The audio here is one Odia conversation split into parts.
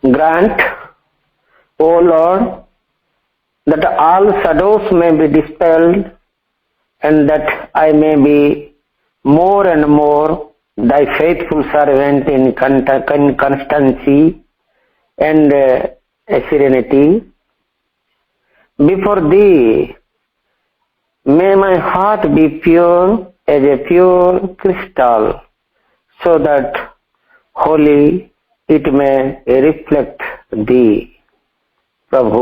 Grant, O Lord, that all shadows may be dispelled and that I may be more and more thy faithful servant in constancy and serenity. Before thee, may my heart be pure as a pure crystal, so that wholly it may reflect thee. प्रभु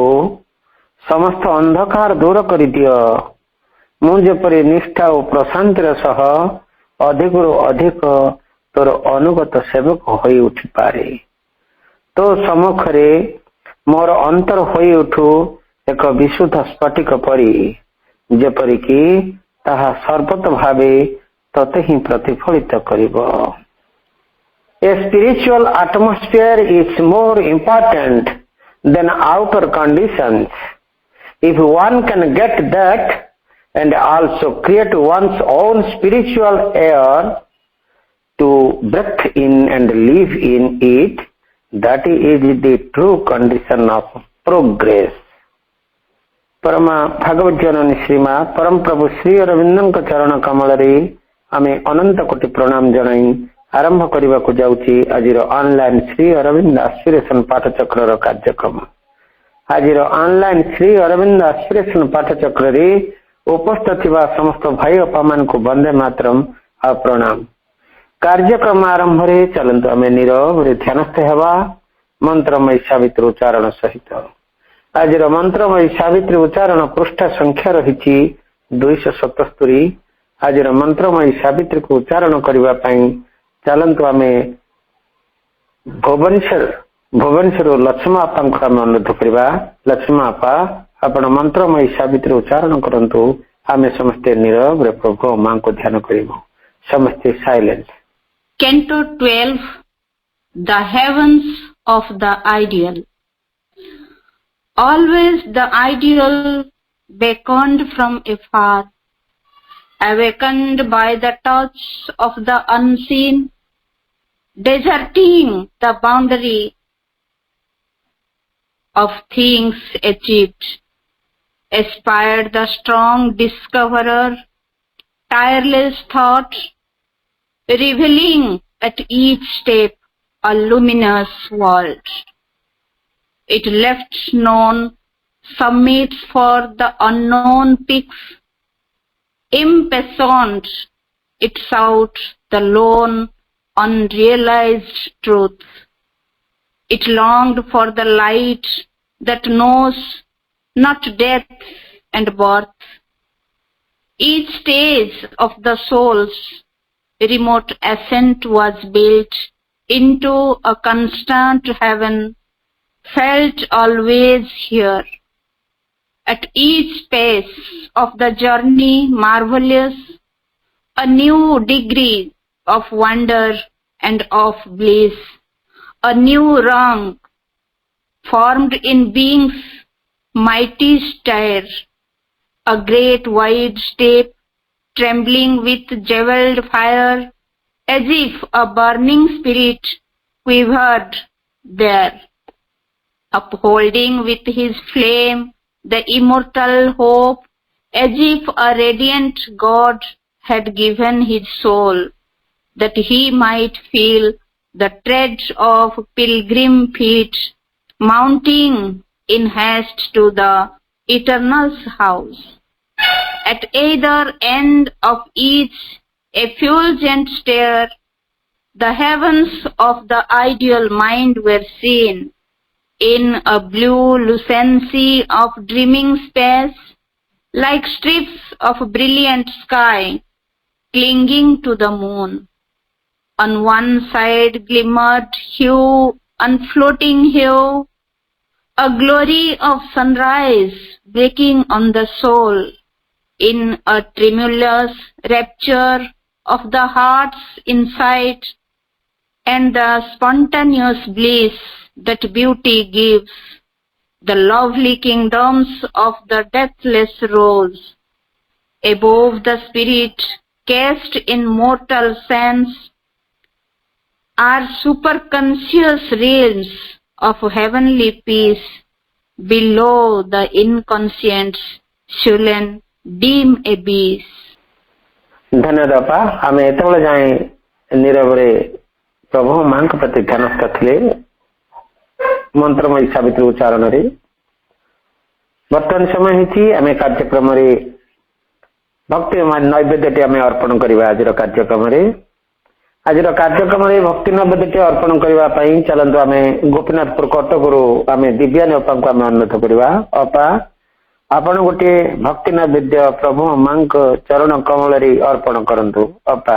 समस्त अंधकार दूर कर दियो, मु जेपरि निष्ठा और प्रशांतिर सह अधिक अधिक तोर अनुगत सेवक होई उठी पारे। तो सम्मुखरे मोर अंतर होई उठू एक विशुद्ध स्फटिक परी, जेपरिकी ताहा सर्वत भावे तते ही प्रतिफलित करिबो। A spiritual atmosphere is more important than outer conditions. If one can get that and also create one's own spiritual air to breathe in and live in it, that is the true condition of progress. परमा भागवत जननी श्रीमा परम प्रभु श्री अरविंदଙ୍କ चरण कमलरे आमे अनंत कोटि प्रणाम जणाई आरंभ करने को जाउची आजिर ऑनलाइन श्री अरविंद एस्पिरेशन पाठचक्र रो कार्यक्रम। आजिर ऑनलाइन श्री अरविंद एस्पिरेशन पाठचक्र रे उपस्थित थिबा समस्त भाई अपामान को वंदे मातरम आ प्रणाम। कार्यक्रम आरंभ रे चलंतु आमे नीरव रे ध्यानस्थ हेबा मंत्रमय सावित्री उच्चारण सहित। आजिर मंत्रमय सावित्री उच्चारण पृष्ठ संख्या रहिची 277। आजिर मंत्रमय सावित्री को उच्चारण करबा पई चलंतु आमे भुवनेश्वर लक्ष्मा आपा को अनुरोध करबा। लक्ष्मा आपा आपण मंत्रमय सावित्री उच्चारण करंतु, आमे समस्ते नीरव रे प्रभु मां को ध्यान करिबो। समस्ते silent. Canto 12, The Heavens of the Ideal. Always the ideal beckoned from afar, awakened by the touch of the unseen, deserting the boundary of things achieved, aspired the strong discoverer, tireless thought, revealing at each step a luminous world. It left known summits for the unknown peaks, impassioned it sought the lone unrealized truth. It longed for the light that knows not death and birth. Each stage of the soul's remote ascent was built into a constant heaven, felt always here. At each pace of the journey marvelous, a new degree of wonder and of bliss, a new rung formed in being's mighty stair, a great wide step trembling with jeweled fire, as if a burning spirit quivered there, upholding with his flame the immortal hope, as if a radiant God had given his soul, that he might feel the tread of pilgrim feet, mounting in haste to the Eternal's house. At either end of each effulgent stair, the heavens of the ideal mind were seen, in a blue lucency of dreaming space, like strips of brilliant sky clinging to the moon. On one side glimmered hue and floating hue, a glory of sunrise breaking on the soul, in a tremulous rapture of the heart's insight, and the spontaneous bliss that beauty gives, the lovely kingdoms of the deathless rose. Above the spirit cast in mortal sense, are superconscious realms of heavenly peace below the inconscient's sullen dim abyss. धन्यवाद बापा आम एत जाए नीरव प्रभु मां प्रति ध्यानस्थ थे मंत्रमयी सावित्री उच्चारण बर्तमान समय होती आम कार्यक्रम भक्ति नैवेद्य आम अर्पण करवा आज कार्यक्रम आज कार्यक्रम भक्ति नैवेद्य अर्पण करने चलतु आम गोपीनाथपुर कटक आम दिव्यानी अपा को आम अनुरोध करवा अपा आपण गोटे भक्ति नैवेद्य प्रभु मां चरण कमल अर्पण करंतु अपा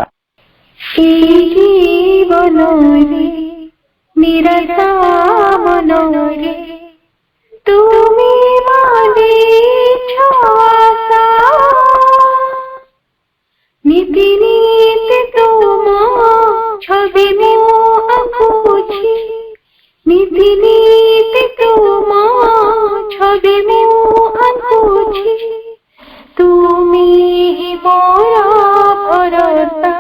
नीति नीति तुम छवि में अपूछी नीति नीति तुम छवि में अपूछी तुमी ही मोरा भरोसा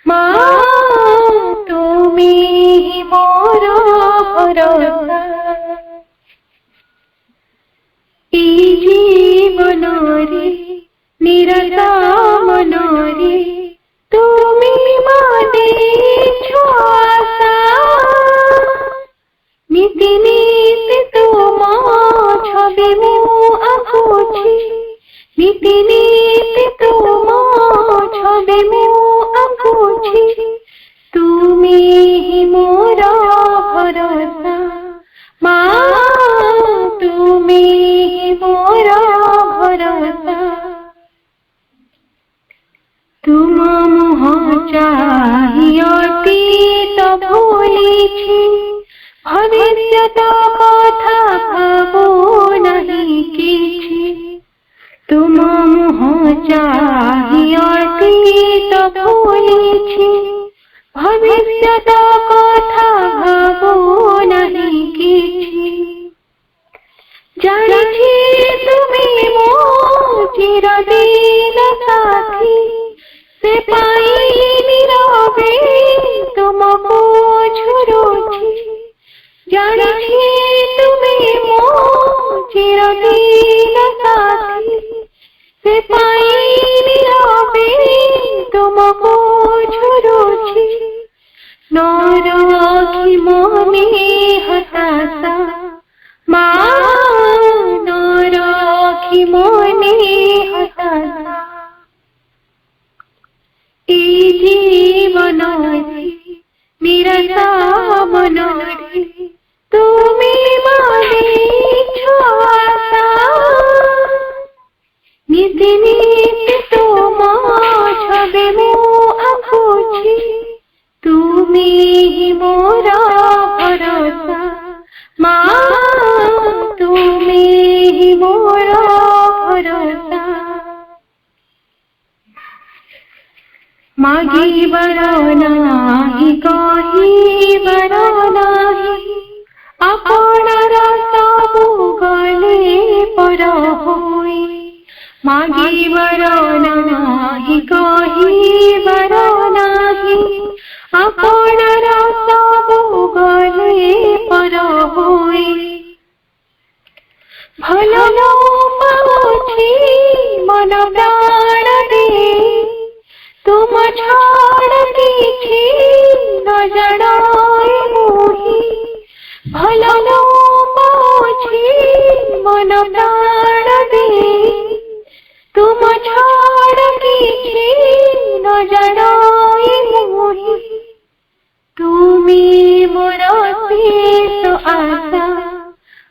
माँ तुमी ही मोरा भरोसा ई जीवन रे निरता मनोरे तुमी माने छुआसा नीति नीति तुम छवि में अपूछी नीति नीति तुम छवि में अपूछी तुमी ही मोरा भरोसा माँ तुमी ही मोरा भरोसा तुम मुह चाहिए तो भूली भविष्यत कथा भावो नहीं किछि तुम मुह चाहिए तो भूली भविष्यत कथा भावो नहीं किछि जानिछि तुमी मो चिरदिन साथी से पाई नीरवे तुमको झुरोची जानिछि तुमी मो चिरदिन साथी से पाई नीरवे तुमको झुरोची नर आखि मने हताशा माँ नर आखि मने हताशा जीवन निरता मनोरे तुमी माने छुआसा नीति नीति तुम छवि में अपूछी तुमी ही मोरा भरोसा माँ तुमी ही मोरा भरोसा मागी बरो नाही कही बरो नाही आपणार सबु गले पर होई मागी बरो नाही कही बरो नाही आपणार सबु गले पर होई भल नो पाउछि मन प्राण दे तुम छाड़ किछि न जणाए मोहि भल न पाउछि मन प्राण दे तुम छाड़ किछि न जणाए मोहि तुमी मोर शेष आशा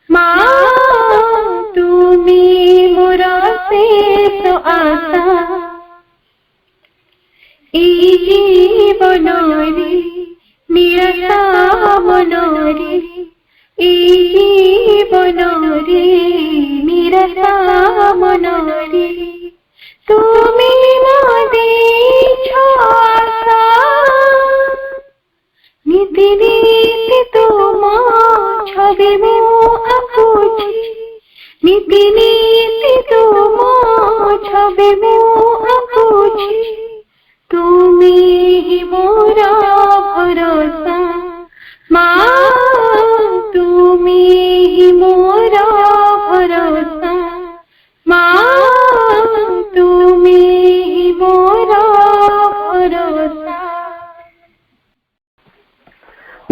माँ तुमी मोर शेष आशा जीवन रे निरता मनोरे जीवन रे निरता मनोरे तुमी माने छुआसा नीति नीति तुम छवि में अपूछी नीति नीति तुम छवि में अपूछी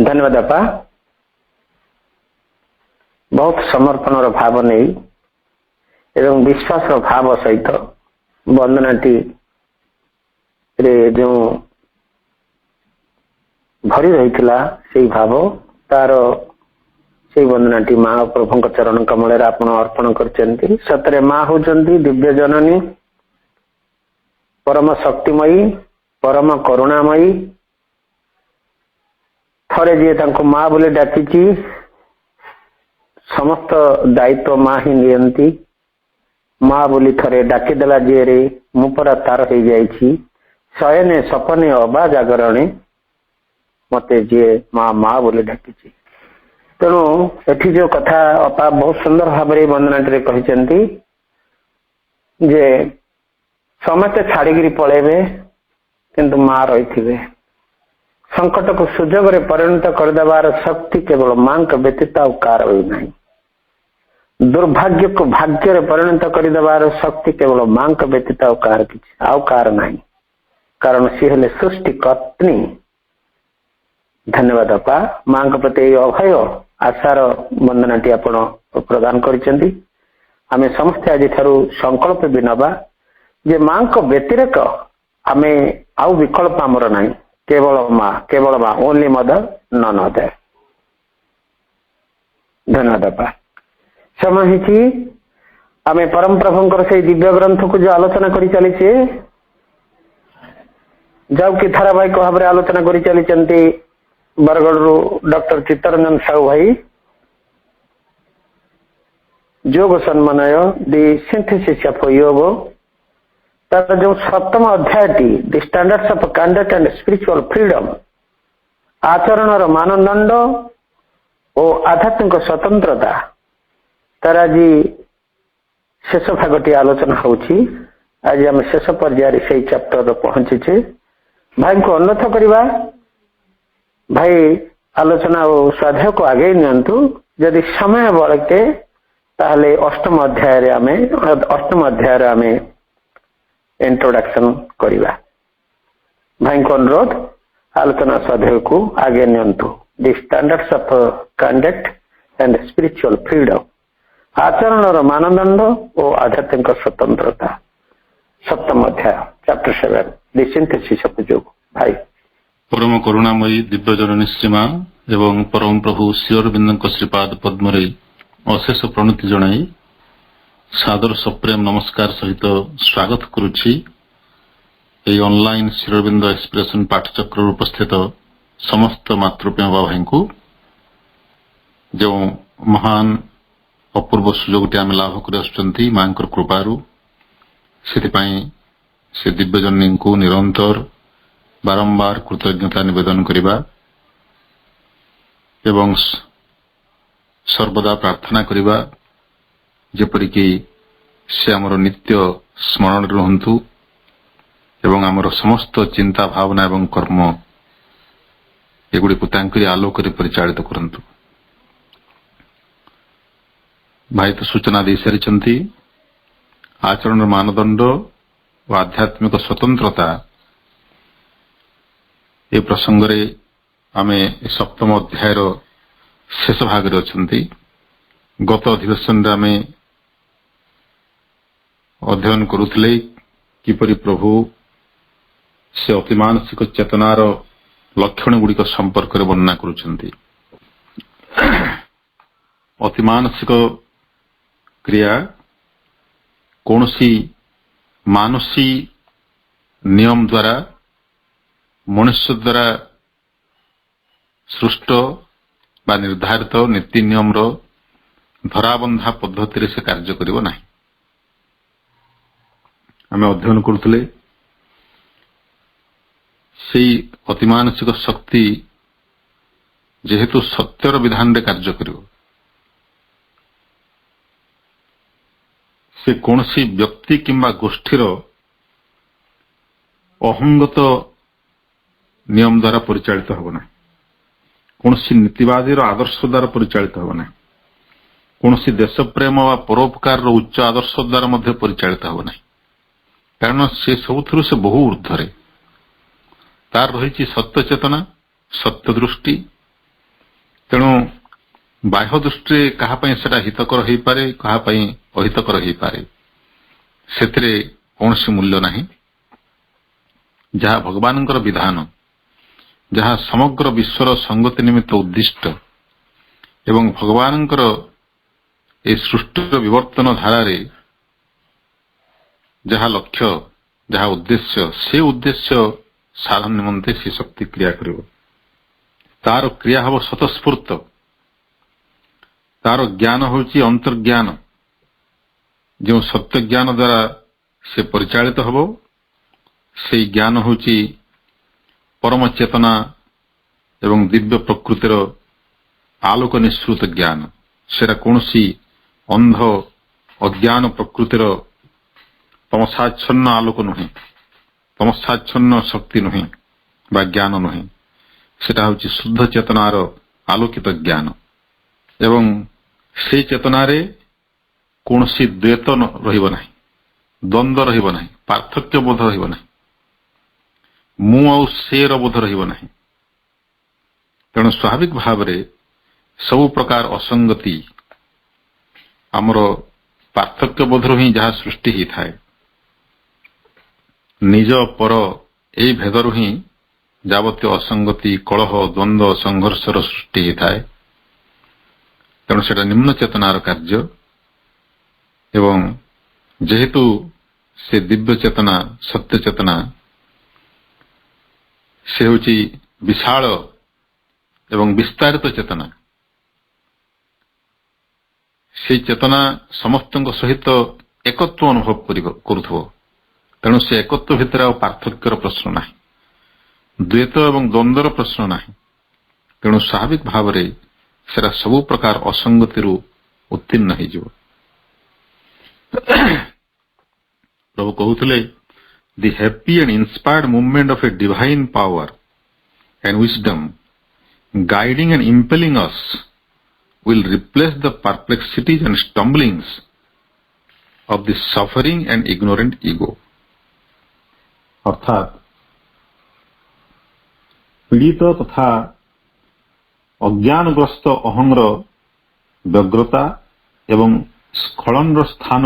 धन्यवाद अपा। बहुत समर्पण भाव नहीं एवं विश्वास भाव सहित वंदनाटी रे जो भरी रही भाव तार से वंदनाटी माँ प्रभु चरण कमल आप अर्पण कर सतरे माँ होचंती दिव्य जननी परम शक्तिमयी परम करुणामयी थरे जी माँ बोले डाकी समस्त दायित्व माँ ही नियंती माँ बोली थरे डाकीदेला जी रे मुपरा तार हो जाइछि शयने सपने अबा जागरणे मते जी माँ माँ बोली डाकी तेणु एठी जो कथा अपा बहुत सुंदर भाव वंदनाटी कहते जे समस्ते छाड़िकी पलैबे किंतु माँ रही संकट को सुजोग रे परिणत करदेवार शक्ति केवल माँ का व्यतीत आउ कार होना दुर्भाग्य को भाग्य रे परिणत करदेवार शक्ति केवल माँ का व्यतीत आउ कार नहीं कारण सी हेले सृष्टि कर्त्री। धन्यवाद अपा माँ के प्रति अभय आशार वंदनाटी आप प्रदान करिसेंती। आमे समस्ते आज ठारू संकल्प भी नबा जे माँ को व्यतिरेक आमे आउ विकल्प आमर नहीं केवल माँ ओनली मदर नन अदर। धन्यवाद अपा। समय ही आमे परम प्रभुंकर से दिव्य ग्रंथ को जो आलोचना करी चलीचे जाऊ कि धारावाहिक भाव में आलोचना करी चली बरगढ़ डॉक्टर चित्तरंजन साहू भाई योग सन्मानय दि सिंथेसिस ऑफ योग तार जो सप्तम अध्यायटी the standards of conduct and spiritual freedom आचरण मानदंड और आध्यात्मिक स्वतंत्रता तार आज शेष भागटी आलोचना होची। आज आम शेष पर्यायर से चैप्टर पहुंचे भाई को अनुरोध करवा भाई आलोचना और स्वाध्याय को आगे नियंतु यदि समय बलके ताहले अष्टम अध्याय आमे इंट्रोडक्शन करवा भाई को अनुरोध आलोचना स्वाध्याय को आगे नियंतु the standards of conduct and spiritual freedom आचरण मानदंड और आध्यात्मिक स्वतंत्रता सप्तम अध्याय चैप्टर 7 दि सिंथेसिस ऑफ योग। भाई परम करुणामयी दिव्य जननी श्रीमा एवं परम प्रभु श्रीअरविंद श्रीपाद पद्म अशेष प्रणति जनाई सादर सप्रेम नमस्कार सहित स्वागत करुछि ऑनलाइन श्रीअरविंद एक्सप्रेशन पाठचक्र उपस्थित समस्त मातृप्रेम भाई को जो महान अपूर्व सुजोगटी आम लाभ कर मां कृपारू से दिव्य जननी को निरंतर बारंबार कृतज्ञता निवेदन करिबा एवं सर्वदा प्रार्थना करिबा जेपरिकी से आमर नित्य स्मरण रहंतु एवं आमर समस्त चिंता भावना एवं कर्म एगुड़ी को तांकरी आलोक रे परिचालित करंतु। भाई तो सूचना दे सारिचंती आचरण मानदंड और आध्यात्मिक स्वतंत्रता ए प्रसंग रे आमे सप्तम अध्याय शेष भाग रे अछंती। गत अधिवेशन रे आमे अध्ययन करुथिले किपरि प्रभु से अतिमानसिक चेतनार लक्षण गुड़िक संपर्क रे वर्णना करुछंती। अतिमानसिक क्रिया कौनसी मानसी नियम द्वारा मनुष्य द्वारा सृष्ट बा निर्धारित नीति नियम धराबंधा पद्धति से कार्य करिवो नाही। आमे अध्ययन करुथिले सेई अतिमानसिक शक्ति जेहेतु सत्यर विधान रे कार्य करिवो से कौनसी व्यक्ति किंबा गोष्ठीर अहंगत नियम द्वारा परिचालित होब ना कौन नीतिवादी आदर्श द्वारा परिचालित होब ना कौन देश प्रेम व परोपकार उच्च आदर्श द्वारा मध्य परिचालित होब ना कारण से सबुथु से बहु ऊर्ध्वे तार रही सत्य चेतना सत्य दृष्टि ତେଣୁ ବାହ୍ୟ ଦୃଷ୍ଟିରେ କାହା ପାଇଁ ସେଟା ହିତକର ହେଇପାରେ, କାହା ପାଇଁ ଅହିତକର ହେଇପାରେ, ସେଥିରେ କୌଣସି ମୂଲ୍ୟ ନାହିଁ। ଯାହା ଭଗବାନଙ୍କର ବିଧାନ, ଯାହା ସମଗ୍ର ବିଶ୍ୱର ସଙ୍ଗତି ନିମିତ୍ତ ଉଦ୍ଦିଷ୍ଟ ଏବଂ ଭଗବାନଙ୍କର ଏହି ସୃଷ୍ଟିର ବିବର୍ତ୍ତନ ଧାରାରେ ଯାହା ଲକ୍ଷ୍ୟ, ଯାହା ଉଦ୍ଦେଶ୍ୟ, ସେ ଉଦ୍ଦେଶ୍ୟ ସାଧନ ନିମନ୍ତେ ସେ ଶକ୍ତି କ୍ରିୟା କରିବ। ତାର କ୍ରିୟା ହେବ ସ୍ୱତଃସ୍ଫୂର୍ତ୍ତ। ତାର ଜ୍ଞାନ ହେଉଛି ଅନ୍ତର୍ଜ୍ଞାନ। ଯେଉଁ ସତ୍ୟ ଜ୍ଞାନ ଦ୍ୱାରା ସେ ପରିଚାଳିତ ହେବ, ସେହି ଜ୍ଞାନ ହେଉଛି ପରମ ଚେତନା ଏବଂ ଦିବ୍ୟ ପ୍ରକୃତିର ଆଲୋକ ନିଃସୃତ ଜ୍ଞାନ। ସେଟା କୌଣସି ଅନ୍ଧ ଅଜ୍ଞାନ ପ୍ରକୃତିର ତମସାଚ୍ଛନ୍ନ ଆଲୋକ ନୁହେଁ, ତମସାଚ୍ଛନ୍ନ ଶକ୍ତି ନୁହେଁ ବା ଜ୍ଞାନ ନୁହେଁ। ସେଟା ହେଉଛି ଶୁଦ୍ଧ ଚେତନାର ଆଲୋକିତ ଜ୍ଞାନ ଏବଂ ସେହି ଚେତନାରେ କୌଣସି ଦ୍ୱୈତ ରହିବ ନାହିଁ, ଦ୍ୱନ୍ଦ୍ୱ ରହିବ ନାହିଁ, ପାର୍ଥକ୍ୟ ବୋଧ ରହିବ ନାହିଁ, ମୁଁ ଆଉ ସେର ବୋଧ ରହିବ ନାହିଁ। ତେଣୁ ସ୍ୱାଭାବିକ ଭାବରେ ସବୁ ପ୍ରକାର ଅସଙ୍ଗତି ଆମର ପାର୍ଥକ୍ୟ ବୋଧରୁ ହିଁ ଯାହା ସୃଷ୍ଟି ହେଇଥାଏ। ନିଜ ପର ଏହି ଭେଦରୁ ହିଁ ଯାବତୀୟ ଅସଙ୍ଗତି, କଳହ, ଦ୍ୱନ୍ଦ୍ୱ, ସଂଘର୍ଷର ସୃଷ୍ଟି ହେଇଥାଏ। ତେଣୁ ସେଟା ନିମ୍ନ ଚେତନାର କାର୍ଯ୍ୟ ଏବଂ ଯେହେତୁ ସେ ଦିବ୍ୟ ଚେତନା, ସତ୍ୟ ଚେତନା, ସେ ହେଉଛି ବିଶାଳ ଏବଂ ବିସ୍ତାରିତ ଚେତନା। ସେହି ଚେତନା ସମସ୍ତଙ୍କ ସହିତ ଏକତ୍ୱ ଅନୁଭବ କରୁଥିବ। ତେଣୁ ସେ ଏକତ୍ୱ ଭିତରେ ଆଉ ପାର୍ଥକ୍ୟର ପ୍ରଶ୍ନ ନାହିଁ, ଦ୍ୱୈତ ଏବଂ ଦ୍ୱନ୍ଦ୍ୱର ପ୍ରଶ୍ନ ନାହିଁ। ତେଣୁ ସ୍ୱାଭାବିକ ଭାବରେ ସେଟା ସବୁ ପ୍ରକାର ଅସଙ୍ଗତିରୁ ଉତ୍ତୀର୍ଣ୍ଣ ହେଇଯିବ। ପ୍ରଭୁ କହୁଥିଲେ, the happy and inspired movement of a divine power and wisdom guiding and impelling us will replace the perplexities and stumblings of the suffering and ignorant ego। ଅର୍ଥାତ୍ ପୀଡ଼ିତ ତଥା ଅଜ୍ଞାନଗ୍ରସ୍ତ ଅହଂର ବ୍ୟଗ୍ରତା ଏବଂ ସ୍ଖଳନର ସ୍ଥାନ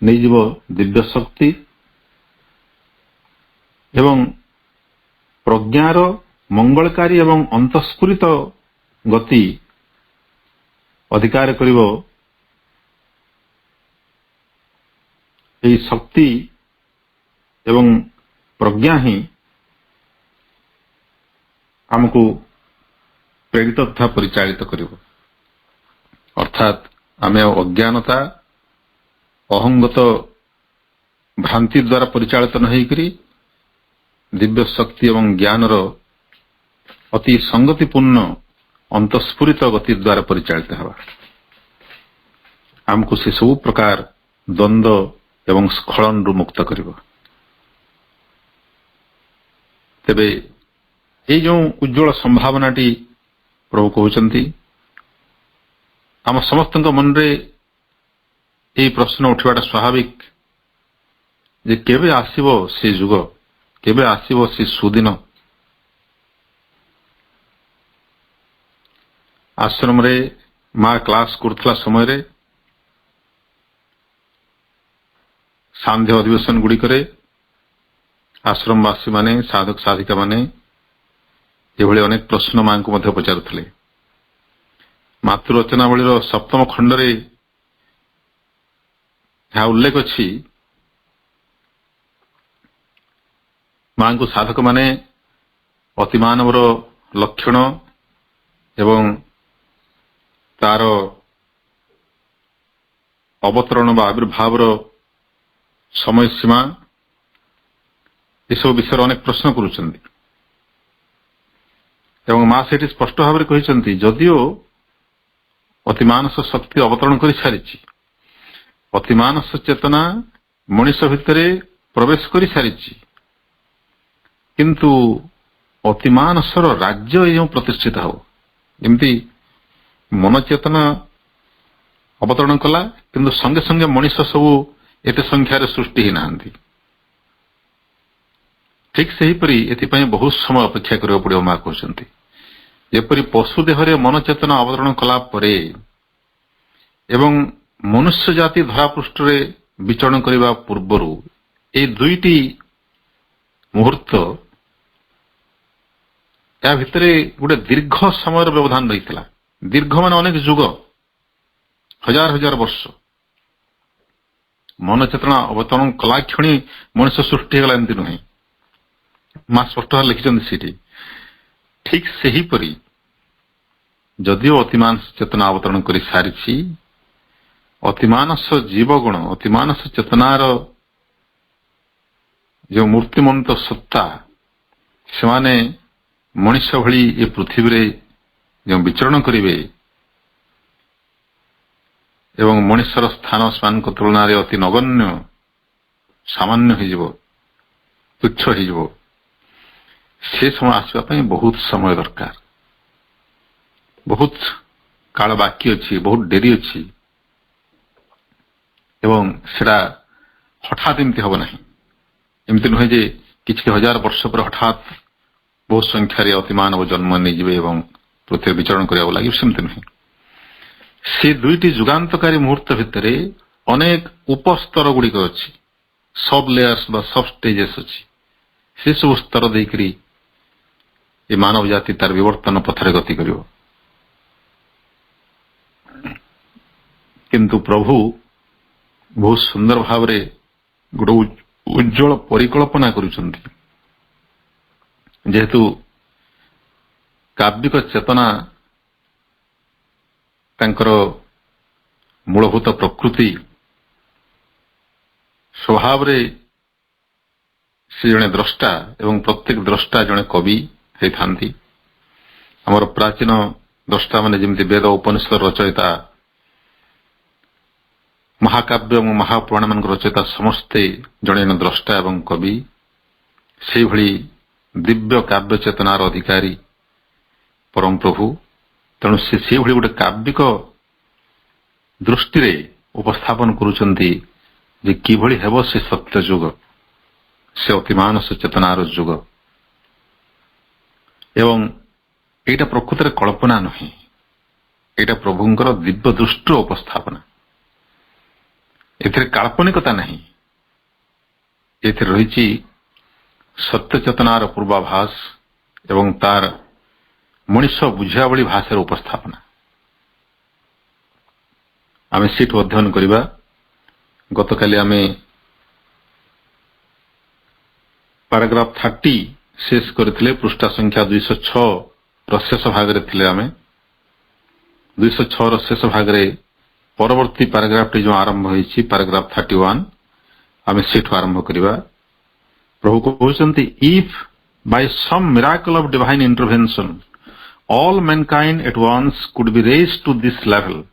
ନେଇଯିବ ଦିବ୍ୟ ଶକ୍ତି ଏବଂ ପ୍ରଜ୍ଞାର ମଙ୍ଗଳକାରୀ ଏବଂ ଅନ୍ତଃସ୍ଫୁରିତ ଗତି ଅଧିକାର କରିବ। ଏହି ଶକ୍ତି ଏବଂ ପ୍ରଜ୍ଞା ହିଁ ଆମକୁ ପ୍ରେରିତ ତଥା ପରିଚାଳିତ କରିବ। ଅର୍ଥାତ୍ ଆମେ ଅଜ୍ଞାନତା, ଅହଙ୍ଗତ ଭ୍ରାନ୍ତି ଦ୍ୱାରା ପରିଚାଳିତ ନ ହେଇକରି ଦିବ୍ୟ ଶକ୍ତି ଏବଂ ଜ୍ଞାନର ଅତି ସଂଗତିପୂର୍ଣ୍ଣ ଅନ୍ତଃସ୍ଫୁରିତ ଗତି ଦ୍ୱାରା ପରିଚାଳିତ ହେବା। ଆମକୁ ସେ ସବୁ ପ୍ରକାର ଦ୍ୱନ୍ଦ୍ୱ ଏବଂ ସ୍ଖଳନରୁ ମୁକ୍ତ କରିବ। ତେବେ এই ଯେଉଁ ଉଜ୍ଜଳ ସମ୍ଭାବନାଟି ପ୍ରଭୁ କହୁଛନ୍ତି, ଆମ ସମସ୍ତଙ୍କ ମନରେ ଏହି ପ୍ରଶ୍ନ ଉଠିବାଟା ସ୍ୱାଭାବିକ ଯେ କେବେ ଆସିବ ସେ ଯୁଗ, କେବେ ଆସିବ ସେ ସୁଦିନ। ଆଶ୍ରମରେ ମା କ୍ଲାସ କରୁଥିଲା ସମୟରେ ସାନ୍ଧ୍ୟ ଅଧିବେଶନ ଗୁଡ଼ିକରେ ଆଶ୍ରମବାସୀମାନେ, ସାଧକ ସାଧିକାମାନେ ଏଭଳି ଅନେକ ପ୍ରଶ୍ନ ମାଙ୍କୁ ମଧ୍ୟ ପଚାରୁଥିଲେ। ମାତୃରଚନାବଳୀର 7ମ ଖଣ୍ଡରେ ଏହା ଉଲ୍ଲେଖ ଅଛି, ମାଙ୍କୁ ସାଧକମାନେ ଅତିମାନବର ଲକ୍ଷଣ ଏବଂ ତାର ଅବତରଣ ବା ଆବିର୍ଭାବର ସମୟସୀମା ଏସବୁ ବିଷୟରେ ଅନେକ ପ୍ରଶ୍ନ କରୁଛନ୍ତି ଏବଂ ମା ସେଠି ସ୍ପଷ୍ଟ ଭାବରେ କହିଛନ୍ତି, ଯଦିଓ ଅତିମାନସ ଶକ୍ତି ଅବତରଣ କରିସାରିଛି, ଅତିମାନସ ଚେତନା ମଣିଷ ଭିତରେ ପ୍ରବେଶ କରିସାରିଛି, କିନ୍ତୁ ଅତିମାନସର ରାଜ୍ୟ ଯେଉଁ ପ୍ରତିଷ୍ଠିତ ହେବ, ଯେମିତି ମନ ଚେତନା ଅବତରଣ କଲା କିନ୍ତୁ ସଙ୍ଗେ ସଙ୍ଗେ ମଣିଷ ସବୁ ଏତେ ସଂଖ୍ୟାରେ ସୃଷ୍ଟି ହେଇନାହାନ୍ତି, ଠିକ୍ ସେହିପରି ଏଥିପାଇଁ ବହୁତ ସମୟ ଅପେକ୍ଷା କରିବାକୁ ପଡ଼ିବ। ମା କହୁଛନ୍ତି ଯେପରି ପଶୁ ଦେହରେ ମନ ଚେତନା ଅବତରଣ କଲା ପରେ ଏବଂ ମନୁଷ୍ୟ ଜାତି ଧରାପୃଷ୍ଠରେ ବିଚରଣ କରିବା ପୂର୍ବରୁ ଏହି ଦୁଇଟି ମୁହୂର୍ତ୍ତ ଏହା ଭିତରେ ଗୋଟେ ଦୀର୍ଘ ସମୟର ବ୍ୟବଧାନ ରହିଥିଲା। ଦୀର୍ଘ ମାନେ ଅନେକ ଯୁଗ, ହଜାର ହଜାର ବର୍ଷ। ମନ ଚେତନା ଅବତରଣ କଲା କ୍ଷଣି ମଣିଷ ସୃଷ୍ଟି ହେଇଗଲା ଏମିତି ନୁହେଁ। ମା ସ୍ପଷ୍ଟ ଭାବରେ ଲେଖିଛନ୍ତି ସେଠି। ଠିକ୍ ସେହିପରି ଯଦିଓ ଅତିମାନସ ଚେତନା ଅବତରଣ କରି ସାରିଛି, ଅତିମାନସ ଜୀବଗୁଣ, ଅତିମାନସ ଚେତନାର ଯେଉଁ ମୂର୍ତ୍ତିମନ୍ତ ସତ୍ତା, ସେମାନେ ମଣିଷ ଭଳି ଏ ପୃଥିବୀରେ ଯେଉଁ ବିଚରଣ କରିବେ ଏବଂ ମଣିଷର ସ୍ଥାନ ସେମାନଙ୍କ ତୁଳନାରେ ଅତି ନଗଣ୍ୟ, ସାମାନ୍ୟ ହେଇଯିବ, ତୁଚ୍ଛ ହେଇଯିବ। ସେ ସମୟ ଆସିବା ପାଇଁ ବହୁତ ସମୟ ଦରକାର, ବହୁତ କାଳ ବାକି ଅଛି, ବହୁତ ଡେରି ଅଛି ଏବଂ ସେଟା ହଠାତ୍ ଏମିତି ହବ ନାହିଁ। ଏମିତି ନୁହେଁ ଯେ କିଛି ହଜାର ବର୍ଷ ପରେ ହଠାତ୍ ବହୁତ ସଂଖ୍ୟାରେ ଅତିମାନବ ଜନ୍ମ ନେଇଯିବେ ଏବଂ ପୃଥିବୀ ବିଚରଣ କରିବାକୁ ଲାଗିବ, ସେମିତି ନୁହେଁ। ସେ ଦୁଇଟି ଯୁଗାନ୍ତକାରୀ ମୁହୂର୍ତ୍ତ ଭିତରେ ଅନେକ ଉପସ୍ତର ଗୁଡିକ ଅଛି, ସବ୍ ଲେୟାର୍ସ ବା ସବ୍ ଷ୍ଟେଜେସ୍ ଅଛି। ସେ ସବୁ ସ୍ତର ଦେଇକରି ଏ ମାନବ ଜାତି ତାର ବିବର୍ତ୍ତନ ପଥରେ ଗତି କରିବ। କିନ୍ତୁ ପ୍ରଭୁ ବହୁତ ସୁନ୍ଦର ଭାବରେ ଗୋଟେ ଉଜ୍ଜଳ ପରିକଳ୍ପନା କରୁଛନ୍ତି। ଯେହେତୁ କାବ୍ୟିକ ଚେତନା ତାଙ୍କର ମୂଳଭୂତ ପ୍ରକୃତି, ସ୍ୱଭାବରେ ସେ ଜଣେ ଦ୍ରଷ୍ଟା ଏବଂ ପ୍ରତ୍ୟେକ ଦ୍ରଷ୍ଟା ଜଣେ କବି ହେଇଥାନ୍ତି। ଆମର ପ୍ରାଚୀନ ଦ୍ରଷ୍ଟା ମାନେ ଯେମିତି ବେଦ ଉପନିଷଦ ରଚୟିତା, ମହାକାବ୍ୟ ଏବଂ ମହାପୁରାଣ ମାନଙ୍କ ରଚୟିତା ସମସ୍ତେ ଜଣେ ଜଣେ ଦ୍ରଷ୍ଟା ଏବଂ କବି, ସେଇଭଳି ଦିବ୍ୟ କାବ୍ୟ ଚେତନାର ଅଧିକାରୀ ପରମ ପ୍ରଭୁ। ତେଣୁ ସେ ସେଇଭଳି ଗୋଟେ କାବ୍ୟିକ ଦୃଷ୍ଟିରେ ଉପସ୍ଥାପନ କରୁଛନ୍ତି ଯେ କିଭଳି ହେବ ସେ ସତ୍ୟ ଯୁଗ, ସେ ଅତିମାନସ ଚେତନାର ଯୁଗ। ଏବଂ ଏଇଟା ପ୍ରକୃତରେ କଳ୍ପନା ନୁହେଁ, ଏଇଟା ପ୍ରଭୁଙ୍କର ଦିବ୍ୟ ଦୃଷ୍ଟିର ଉପସ୍ଥାପନା। ଏଥିରେ କାଳ୍ପନିକତା ନାହିଁ, ଏଥିରେ ରହିଛି ସତ୍ୟ ଚେତନାର ପୂର୍ବାଭାସ ଏବଂ ତାର ମଣିଷ ବୁଝିବା ଭଳି ଭାଷାର ଉପସ୍ଥାପନା। ଆମେ ସେଠୁ ଅଧ୍ୟୟନ କରିବା। ଗତକାଲି ଆମେ ପାରାଗ୍ରାଫ 30 ଶେଷ କରିଥିଲେ, ପୃଷ୍ଠା ସଂଖ୍ୟା 206 ର ଶେଷ ଭାଗରେ ଥିଲେ। ଆମେ 206 ର ଶେଷ ଭାଗରେ ପରବର୍ତ୍ତୀ ପାରାଗ୍ରାଫଟି ଯେଉଁ ଆରମ୍ଭ ହୋଇଛି ପାରାଗ୍ରାଫ 31, ଆମେ ସେଠୁ ଆରମ୍ଭ କରିବା। ପ୍ରଭୁ କହୁଛନ୍ତି, if Bai SUM miracle of divine intervention all mankind at once could be raised to this level,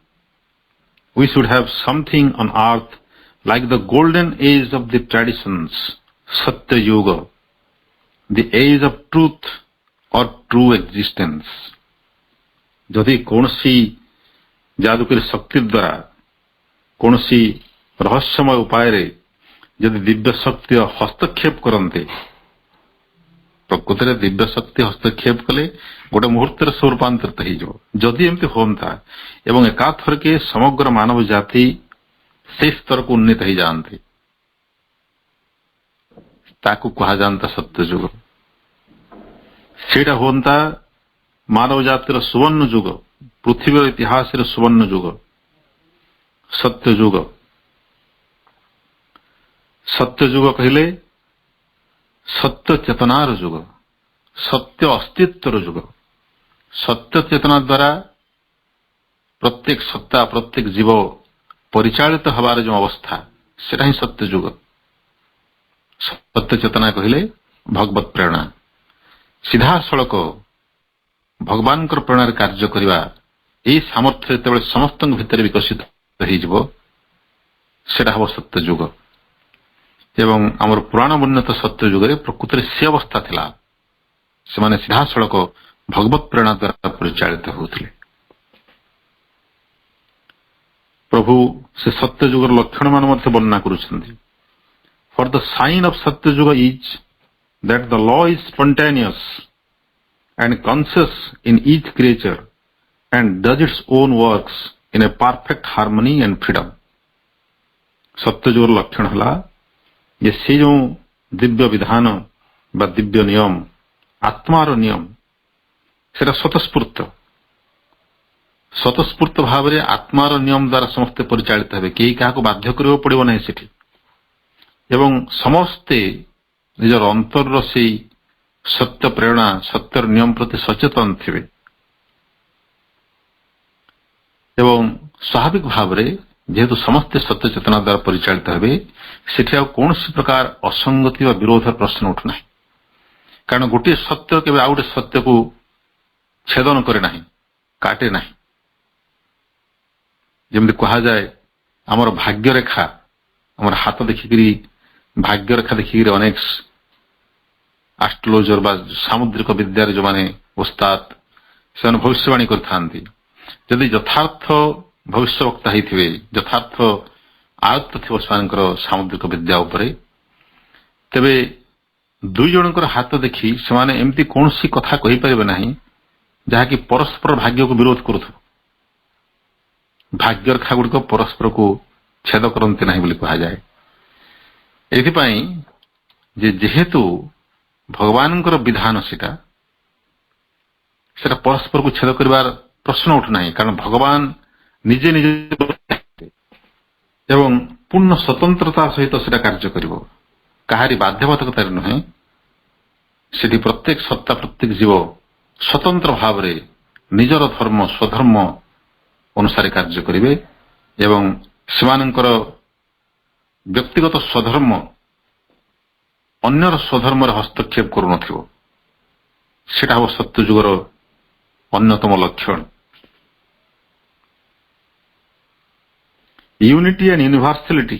we should have something on earth like the golden age of the traditions, Satya Yuga, the age of truth or true existence. ଯଦି କୌଣସି ଯାଦୁକରୀ ଶକ୍ତି ଦ୍ୱାରା, କୌଣସି ରହସ୍ୟମୟ ଉପାୟରେ ଯଦି ଦିବ୍ୟ ଶକ୍ତି ହସ୍ତକ୍ଷେପ କରନ୍ତେ, ପ୍ରକୃତରେ ଦିବ୍ୟ ଶକ୍ତି ହସ୍ତକ୍ଷେପ କଲେ ଗୋଟେ ମୁହୂର୍ତ୍ତରେ ସବୁ ରୂପାନ୍ତରିତ ହେଇଯିବ। ଯଦି ଏମିତି ହୁଅନ୍ତା ଏବଂ ଏକାଥରକେ ସମଗ୍ର ମାନବ ଜାତି ସେଇ ସ୍ତରକୁ ଉନ୍ନୀତ ହେଇଯାଆନ୍ତି, ତାକୁ କୁହାଯାଆନ୍ତା ସତ୍ୟଯୁଗ। ସେଇଟା ହୁଅନ୍ତା ମାନବ ଜାତିର ସୁବର୍ଣ୍ଣ ଯୁଗ, ପୃଥିବୀର ଇତିହାସରେ ସୁବର୍ଣ୍ଣ ଯୁଗ, ସତ୍ୟଯୁଗ। ସତ୍ୟଯୁଗ କହିଲେ ସତ୍ୟ ଚେତନାର ଯୁଗ, ସତ୍ୟ ଅସ୍ତିତ୍ୱର ଯୁଗ। ସତ୍ୟ ଚେତନା ଦ୍ୱାରା ପ୍ରତ୍ୟେକ ସତ୍ତା, ପ୍ରତ୍ୟେକ ଜୀବ ପରିଚାଳିତ ହେବାର ଯେଉଁ ଅବସ୍ଥା, ସେଟା ହିଁ ସତ୍ୟ ଯୁଗ। ସତ୍ୟ ଚେତନା କହିଲେ ଭଗବତ ପ୍ରେରଣା, ସିଧାସଳଖ ଭଗବାନଙ୍କର ପ୍ରେରଣାରେ କାର୍ଯ୍ୟ କରିବା। ଏହି ସାମର୍ଥ୍ୟ ଯେତେବେଳେ ସମସ୍ତଙ୍କ ଭିତରେ ବିକଶିତ ହେଇଯିବ, ସେଟା ହେବ ସତ୍ୟ ଯୁଗ। ଏବଂ ଆମର ପୁରାଣ ବର୍ଣ୍ଣିତ ସତ୍ୟ ଯୁଗରେ ପ୍ରକୃତରେ ସେ ଅବସ୍ଥା ଥିଲା, ସେମାନେ ସିଧାସଳଖ ଭଗବତ ପ୍ରେରଣା ଦ୍ୱାରା ପରିଚାଳିତ ହେଉଥିଲେ। ପ୍ରଭୁ ସେ ସତ୍ୟ ଯୁଗର ଲକ୍ଷଣ ମାନ ମଧ୍ୟ ବର୍ଣ୍ଣନା କରୁଛନ୍ତି। ଫର ଦ sign of Satya Yuga is that the law is spontaneous and conscious in each creature and does its own works in a perfect harmony and freedom. सत्यजुगर लक्षण हला ये से जो दिव्य विधान बा दिव्य नियम आत्मार नियम सेटा स्वतस्फूर्त भाव में आत्मार नियम द्वारा समस्ते परिचालित हे कई क्या बाध्य करने पड़ो ना सेठी एवं समस्ते निजर अंतर से सत्य प्रेरणा सत्यर नियम प्रति सचेतन थे एवं स्वाभाविक भाव में जेहेतु समस्ते सत्य चेतना द्वारा परिचालित हे सेठी कौन प्रकार असंगति व विरोध प्रश्न उठुना कारण गोटे सत्य के आउ गोटे सत्य को छेदन करे ना काटे ना जमी कह जाए आमर भाग्य रेखा आमर हाथ देखिकी भाग्य रेखा देखिकी अनेक एस्ट्रोलॉजर बा सामुद्रिक विद्यार जो माने उस्ताद से भविष्यवाणी करथांती जदि यथार्थ भविष्यवक्ता होइथिबे यथार्थ आयत्त थिबो सेमानकर सामुद्रिक विद्या उपरे तेबे दुई जनकर हाथ देखि सेमाने एमती कोनसी कथा कहि परिबे नाही जहाँकि परस्पर भाग्य को विरोध करुथबो भाग्य रेखा गुड़िक परस्पर को छेद करते ना बोली कह जाए एथिपाई जे जेहेतु भगवान विधान सेटा परस्पर को छेद करिवार प्रश्न उठुना कारण भगवान निजे निजे एवं पूर्ण स्वतंत्रता सहित सेटा कार्य करिवो काहारी बाध्यबाधकता नुहे सेठी प्रत्येक सत्ता प्रत्येक जीव स्वतंत्र भाव में निजर धर्म स्वधर्म अनुसार कार्य करिवे एवं सेमानंकर व्यक्तिगत स्वधर्म अन्यर स्वधर्म हस्तक्षेप करू नथिबो सेटा हो सत्यजुगर अन्यतम लक्षण unity and universality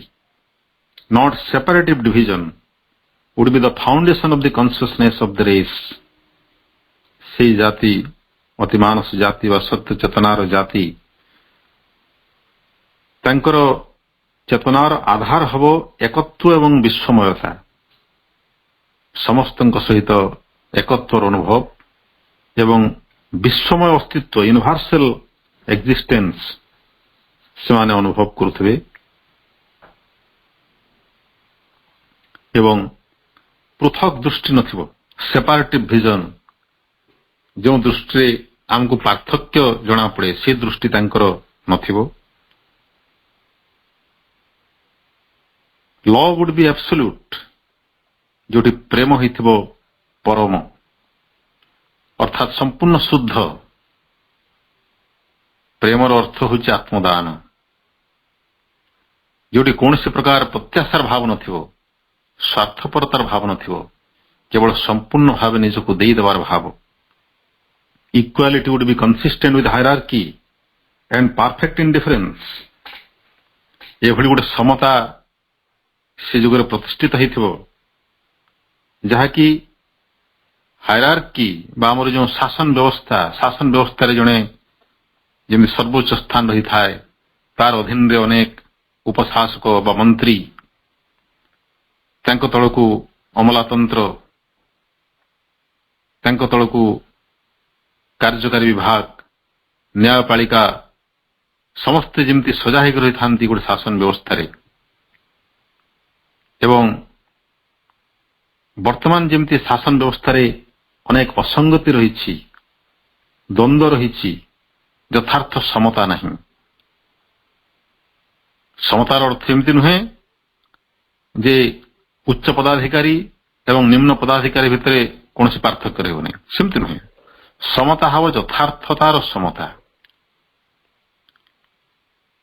not separative division would be the foundation of the consciousness of the race से जाति अति मानस जाति व सत्य चेतनार जाति तांकर चेतनार आधार हबो एकत्व एवं विश्वमयता समस्तଙ୍କ सहित एकत्वर अनुभव एवं विश्वमय अस्तित्व यूनिवर्सल एक्जिस्टेंस सेमाने अनुभव करुथबे एवं पृथक दृष्टि नथिबो सेपरेटिव विजन जो दृष्टि आमको पार्थक्य जना पड़े से दृष्टि तांकर नथिबो लव वुड बी एब्सोल्यूट जोटी प्रेम होइथिबो परम अर्थात संपूर्ण शुद्ध प्रेमर अर्थ होची आत्मदान जोटी कौन से प्रकार प्रत्याशार भाव नथिबो स्वार्थपरतार भाव नथिबो केवल संपूर्ण भाव निजको देई देवार भाव equality would be consistent with hierarchy and perfect indifference एभली गोटे समता से जुगरे प्रतिष्ठित होइथिबो जहाँकि हायरार्की बा हमर जो शासन व्यवस्था रे जणे जेमि सर्वोच्च स्थान रही थाए तार अधीन रे अनेक उपशासक बा मंत्री तांको तळकू अमलातंत्र तांको तळकू कार्यकारी विभाग न्यायपालिका समस्ते जेमति सजा होकर रही थांती गोटे शासन व्यवस्था रे एवं वर्तमान जेमति शासन व्यवस्था रे अनेक असंगति रही द्वंद्व रही यथार्थ समता नहीं समतार अर्थ एमती नुहे जे उच्च पदाधिकारी एवं निम्न पदाधिकारी भितर कौन पार्थक्य रही नहीं सेमती नुहे समता हव यथार्थतार समता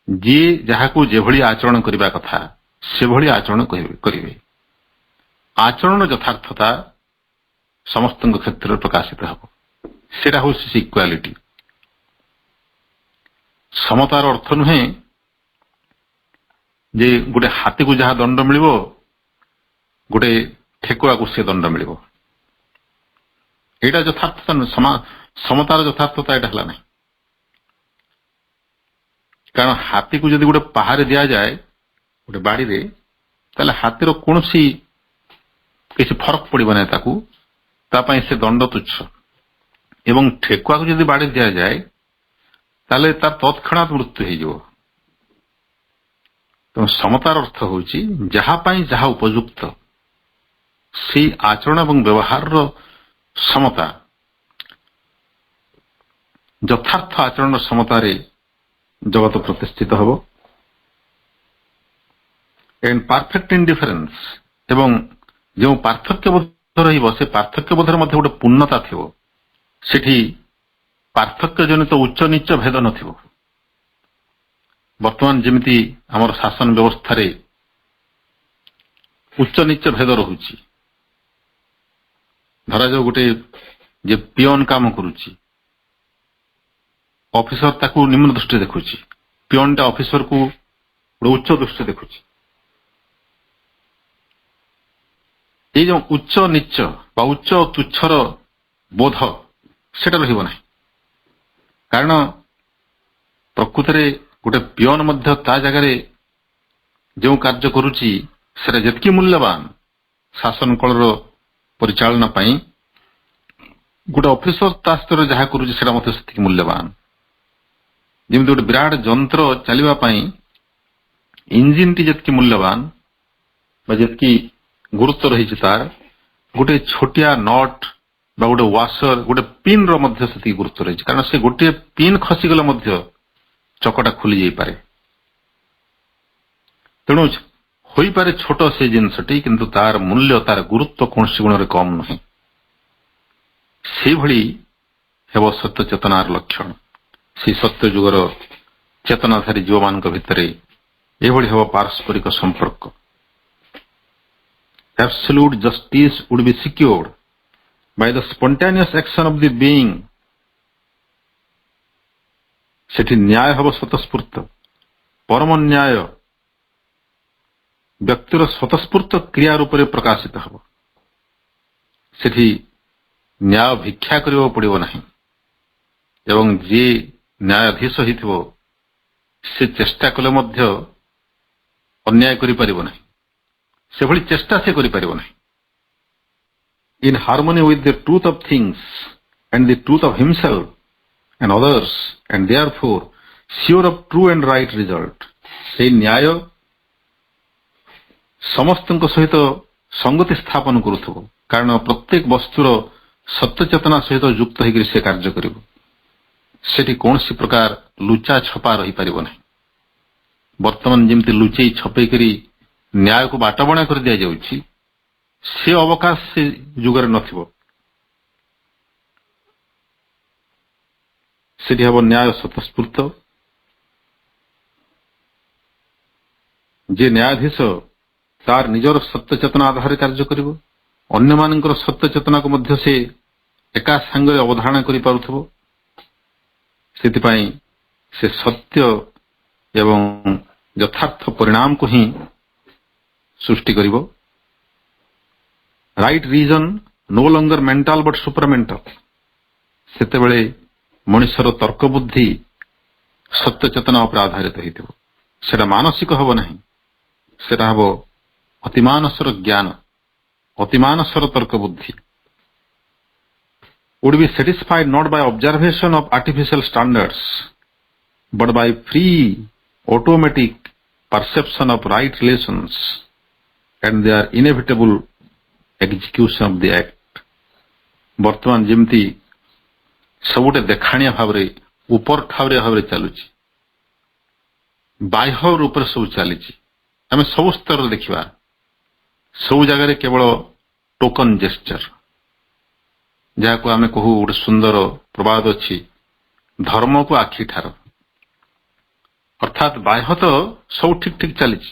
जी जहाकू जेभली आचरण करबा कथा सेभली आचरण करिवे आचरण यथार्थता समस्त क्षेत्र में प्रकाशित हब सेटा हूँ इक्वालिटी समतार अर्थ नुहे जे गोटे हाथी को जहाँ दंड मिल गोटे ठेकुआ को से दंड मिल यहाँ यथार्थता समतार यथार्थता यहाँ है ना कारण हाथी को जब गोटे पहाड़ दि जाए गोटे बाड़ी रे ताले हाथीर कौन किसी फरक पड़ो ना से दंड तुच्छ ଏବଂ ଠେକୁଆକୁ ଯଦି ବାଡ଼ି ଦିଆଯାଏ ତାହେଲେ ତାର ତତ୍କ୍ଷଣାତ୍ ମୃତ୍ୟୁ ହେଇଯିବ। ତେଣୁ ସମତାର ଅର୍ଥ ହେଉଛି ଯାହା ପାଇଁ ଯାହା ଉପଯୁକ୍ତ ସେଇ ଆଚରଣ ଏବଂ ବ୍ୟବହାରର ସମତା, ଯଥାର୍ଥ ଆଚରଣର ସମତାରେ ଜଗତ ପ୍ରତିଷ୍ଠିତ ହେବ। ଏଣ୍ଡ ପରଫେକ୍ଟ ଇଣ୍ଡିଫରେନ୍ସ, ଏବଂ ଯେଉଁ ପାର୍ଥକ୍ୟବୋଧ ରହିବ ସେ ପାର୍ଥକ୍ୟବୋଧରେ ମଧ୍ୟ ଗୋଟେ ପୂର୍ଣ୍ଣତା ଥିବ। ସେଠି ପାର୍ଥକ୍ୟ ଜନିତ ଉଚ୍ଚ ନିଚ ଭେଦ ନଥିବ। ବର୍ତ୍ତମାନ ଯେମିତି ଆମର ଶାସନ ବ୍ୟବସ୍ଥାରେ ଉଚ୍ଚ ନିଚ ଭେଦ ରହୁଛି। ଧରାଯାଉ ଗୋଟେ ଯେ ପିଅନ କାମ କରୁଛି, ଅଫିସର ତାକୁ ନିମ୍ନ ଦୃଷ୍ଟିରେ ଦେଖୁଛି, ପିଅନଟା ଅଫିସରକୁ ଗୋଟେ ଉଚ୍ଚ ଦୃଷ୍ଟିରେ ଦେଖୁଛି। ଏଇ ଯେଉଁ ଉଚ୍ଚ ନିଚ ବା ଉଚ୍ଚ ତୁଚ୍ଛର ବୋଧ ସେଟା ରହିବ ନାହିଁ। କାରଣ ପ୍ରକୃତରେ ଗୋଟେ ପିଅନ ମଧ୍ୟ ତା ଜାଗାରେ ଯେଉଁ କାର୍ଯ୍ୟ କରୁଛି ସେଟା ଯେତିକି ମୂଲ୍ୟବାନ ଶାସନ କଳର ପରିଚାଳନା ପାଇଁ, ଗୋଟେ ଅଫିସର ତା ସ୍ତରରେ ଯାହା କରୁଛି ସେଟା ମଧ୍ୟ ସେତିକି ମୂଲ୍ୟବାନ। ଯେମିତି ଗୋଟେ ବିରାଟ ଯନ୍ତ୍ର ଚାଲିବା ପାଇଁ ଇଞ୍ଜିନଟି ଯେତିକି ମୂଲ୍ୟବାନ ବା ଯେତିକି ଗୁରୁତ୍ୱ ରହିଛି ତାର, ଗୋଟେ ଛୋଟିଆ ନଟ୍ ବା ଗୋଟେ ୱାସର, ଗୋଟେ ପିନ୍ ର ମଧ୍ୟ ସେତିକି ଗୁରୁତ୍ୱ ରହିଛି। କାରଣ ସେ ଗୋଟିଏ ପିନ୍ ଖସିଗଲେ ମଧ୍ୟ ଚକଟା ଖୋଲି ଯାଇପାରେ। ତେଣୁ ହୋଇପାରେ ଛୋଟ ସେ ଜିନିଷଟି, କିନ୍ତୁ ତାର ମୂଲ୍ୟ, ତାର ଗୁରୁତ୍ୱ କୌଣସି ଗୁଣରେ କମ୍ ନୁହେଁ। ସେଇଭଳି ହେବ ସତ୍ୟ ଚେତନାର ଲକ୍ଷଣ। ସେହି ସତ୍ୟ ଯୁଗର ଚେତନାଧାରୀ ଜୀବମାନଙ୍କ ଭିତରେ ଏଭଳି ହେବ ପାରସ୍ପରିକ ସମ୍ପର୍କ। Absolute justice would be secured by the spontaneous action of the being. ସେଠି ନ୍ୟାୟ ହେବ ସ୍ୱତଃସ୍ଫୂର୍ତ୍ତ। ପରମ ନ୍ୟାୟ ବ୍ୟକ୍ତିର ସ୍ୱତଃସ୍ଫୂର୍ତ୍ତ କ୍ରିୟା ରୂପରେ ପ୍ରକାଶିତ ହେବ। ସେଠି ନ୍ୟାୟ ଭିକ୍ଷା କରିବାକୁ ପଡ଼ିବ ନାହିଁ ଏବଂ ଯିଏ ନ୍ୟାୟାଧୀଶ ହୋଇଥିବ ସେ ଚେଷ୍ଟା କଲେ ମଧ୍ୟ ଅନ୍ୟାୟ କରିପାରିବ ନାହିଁ। ସେଭଳି ଚେଷ୍ଟା ସେ କରିପାରିବ ନାହିଁ। In harmony with the truth of things and the truth of himself and others, and therefore sure of true and right result. ସେଇ ନ୍ୟାୟ ସମସ୍ତଙ୍କ ସହିତ ସଙ୍ଗତି ସ୍ଥାପନ କରୁଥିବ, କାରଣ ପ୍ରତ୍ୟେକ ବସ୍ତୁର ସତ୍ୟ ଚେତନା ସହିତ ଯୁକ୍ତ ହୋଇକରି ସେ କାର୍ଯ୍ୟ କରିବ। ସେଠି କୌଣସି ପ୍ରକାର ଲୁଚା ଛପା ରହିପାରିବ ନାହିଁ। ବର୍ତ୍ତମାନ ଯେମିତି ଲୁଚେଇ ଛପେଇକରି ନ୍ୟାୟକୁ ବାଟବଣା କରି ଦିଆଯାଉଛି, ସେ ଅବକାଶ ସେ ଯୁଗରେ ନଥିବ। ସେଠି ହେବ ନ୍ୟାୟ ସ୍ୱତଃସ୍ଫୂର୍ତ୍ତ। ଯେ ନ୍ୟାୟାଧୀଶ ତାର ନିଜର ସତ୍ୟ ଚେତନା ଆଧାରରେ କାର୍ଯ୍ୟ କରିବ, ଅନ୍ୟମାନଙ୍କର ସତ୍ୟ ଚେତନାକୁ ମଧ୍ୟ ସେ ଏକା ସାଙ୍ଗରେ ଅବଧାରଣା କରିପାରୁଥିବ। ସେଥିପାଇଁ ସେ ସତ୍ୟ ଏବଂ ଯଥାର୍ଥ ପରିଣାମକୁ ହିଁ ସୃଷ୍ଟି କରିବ। Right reason no longer mental but supramental. ସେତେବେଳେ ମଣିଷର ତର୍କ ବୁଦ୍ଧି ସତ୍ୟ ଚେତନା ଉପରେ ଆଧାରିତ ହୋଇଥିବ। ସେଟା ମାନସିକ ହେବ ନାହିଁ, ସେଟା ହେବ ଅତିମାନସର ଜ୍ଞାନ, ଅତିମାନସର ତର୍କ ବୁଦ୍ଧି। Would be satisfied not by observation of artificial standards but by free automatic perception of right relations and their inevitable execution of the act. ବର୍ତ୍ତମାନ ଯେମିତି ସବୁଟେ ଦେଖାଣିଆ ଭାବରେ ଉପର ଠାଉରିଆ ଭାବରେ ଚାଲୁଛି, ବାହ୍ୟ ରୂପରେ ସବୁ ଚାଲିଛି। ଆମେ ସବୁ ସ୍ତରରେ ଦେଖିବା, ସବୁ ଜାଗାରେ କେବଳ ଟୋକନ ଜେସ୍ଚର, ଯାହାକୁ ଆମେ କହୁ, ଗୋଟେ ସୁନ୍ଦର ପ୍ରବାଦ ଅଛି, ଧର୍ମକୁ ଆଖି ଠାର। ଅର୍ଥାତ୍ ବାହ୍ୟ ତ ସବୁ ଠିକ ଠିକ ଚାଲିଛି,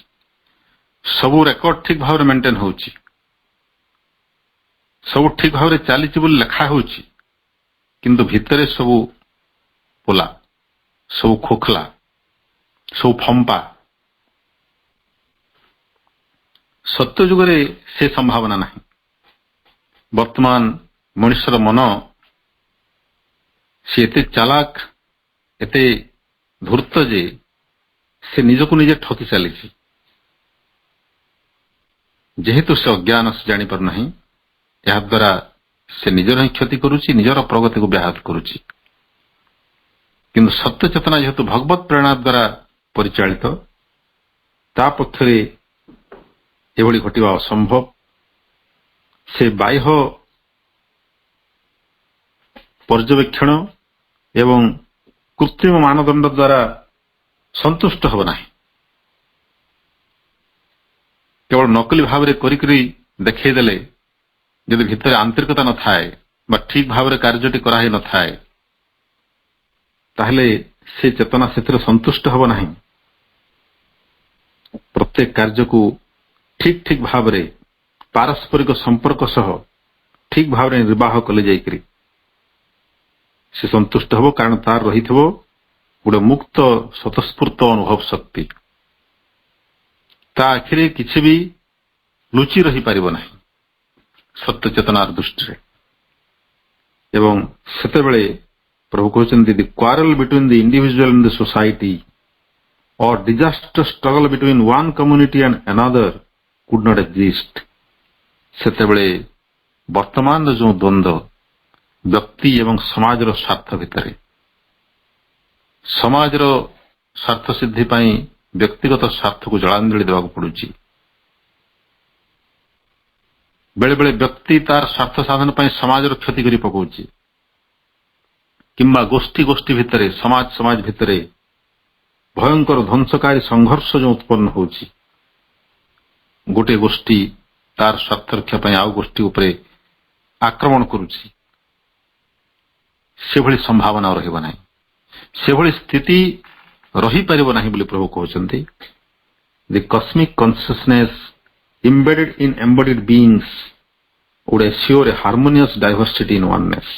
ସବୁ ରେକର୍ଡ ଠିକ ଭାବରେ ମେଣ୍ଟେନ ହେଉଛି, ସବୁ ଠିକ ଭାବରେ ଚାଲିଛି ବୋଲି ଲେଖା ହେଉଛି, କିନ୍ତୁ ଭିତରେ ସବୁ ପୋଲା, ସବୁ ଖୋଖଲା, ସବୁ ଫମ୍ପା। ସତ୍ୟ ଯୁଗରେ ସେ ସମ୍ଭାବନା ନାହିଁ। ବର୍ତ୍ତମାନ ମଣିଷର ମନ ସେ ଏତେ ଚାଲାକ, ଏତେ ଧୂର୍ତ୍ତ ଯେ ସେ ନିଜକୁ ନିଜେ ଠକି ଚାଲିଛି। ଯେହେତୁ ସେ ଅଜ୍ଞାନ, ସେ ଜାଣିପାରୁନାହିଁ, ଏହାଦ୍ୱାରା से निजर ही क्षति करुच्ची निजर प्रगति को व्याहत करुच्ची किंतु सत्य चेतना जेहेतु भगवत प्रेरणा द्वारा परिचालित ता पक्षरे एभली घटिबा असंभव से बाह्य पर्यवेक्षण एवं कृत्रिम मानदंड द्वारा संतुष्ट हब नाही केवल नकली भाव में करी देखदेले जदि भितर आंतरिकता न थाए बा ठीक भाव में कार्यटी कराई न थाए ताहले से चेतना से संतुष्ट हब नाही प्रत्येक कार्य को ठीक ठीक भाव में पारस्परिक संपर्क सह ठीक भाव में निर्वाह कले जाइकरी से संतुष्ट हब कारण तार रही गोटे मुक्त स्वतस्फूर्त अनुभव शक्ति ता आखिरे किसी भी लुचि रही पारिबो नाही सत्य चेतनार दृष्टि एवं सेतेबेले प्रभु कहते the quarrel between the individual and the society और disaster struggle between one community and another could not exist सेतेबेले वर्तमान जो द्वंद्व व्यक्ति एवं समाजर स्वार्थ भितर समाजर स्वार्थ सिद्धि पाई व्यक्तिगत स्वार्थ को जलांजलि देवाक पड़ुची बेले बेले व्यक्ति तार स्वार्थ साधन पाई समाजर क्षति करी पकाउची किंबा गोष्ठी गोष्ठी भितरे समाज समाज भितरे भयंकर ध्वंसकारी संघर्ष जो उत्पन्न होची गोटे गोष्ठी तार स्वार्थ रक्षा पाई आउ गोष्ठी उपरे आक्रमण करुची से भली संभावना रहिबा नाही से भली स्थिति रही पारिबो नाही बोली प्रभु कहउचंती the cosmic consciousness embedded in embodied beings would assure a harmonious diversity in oneness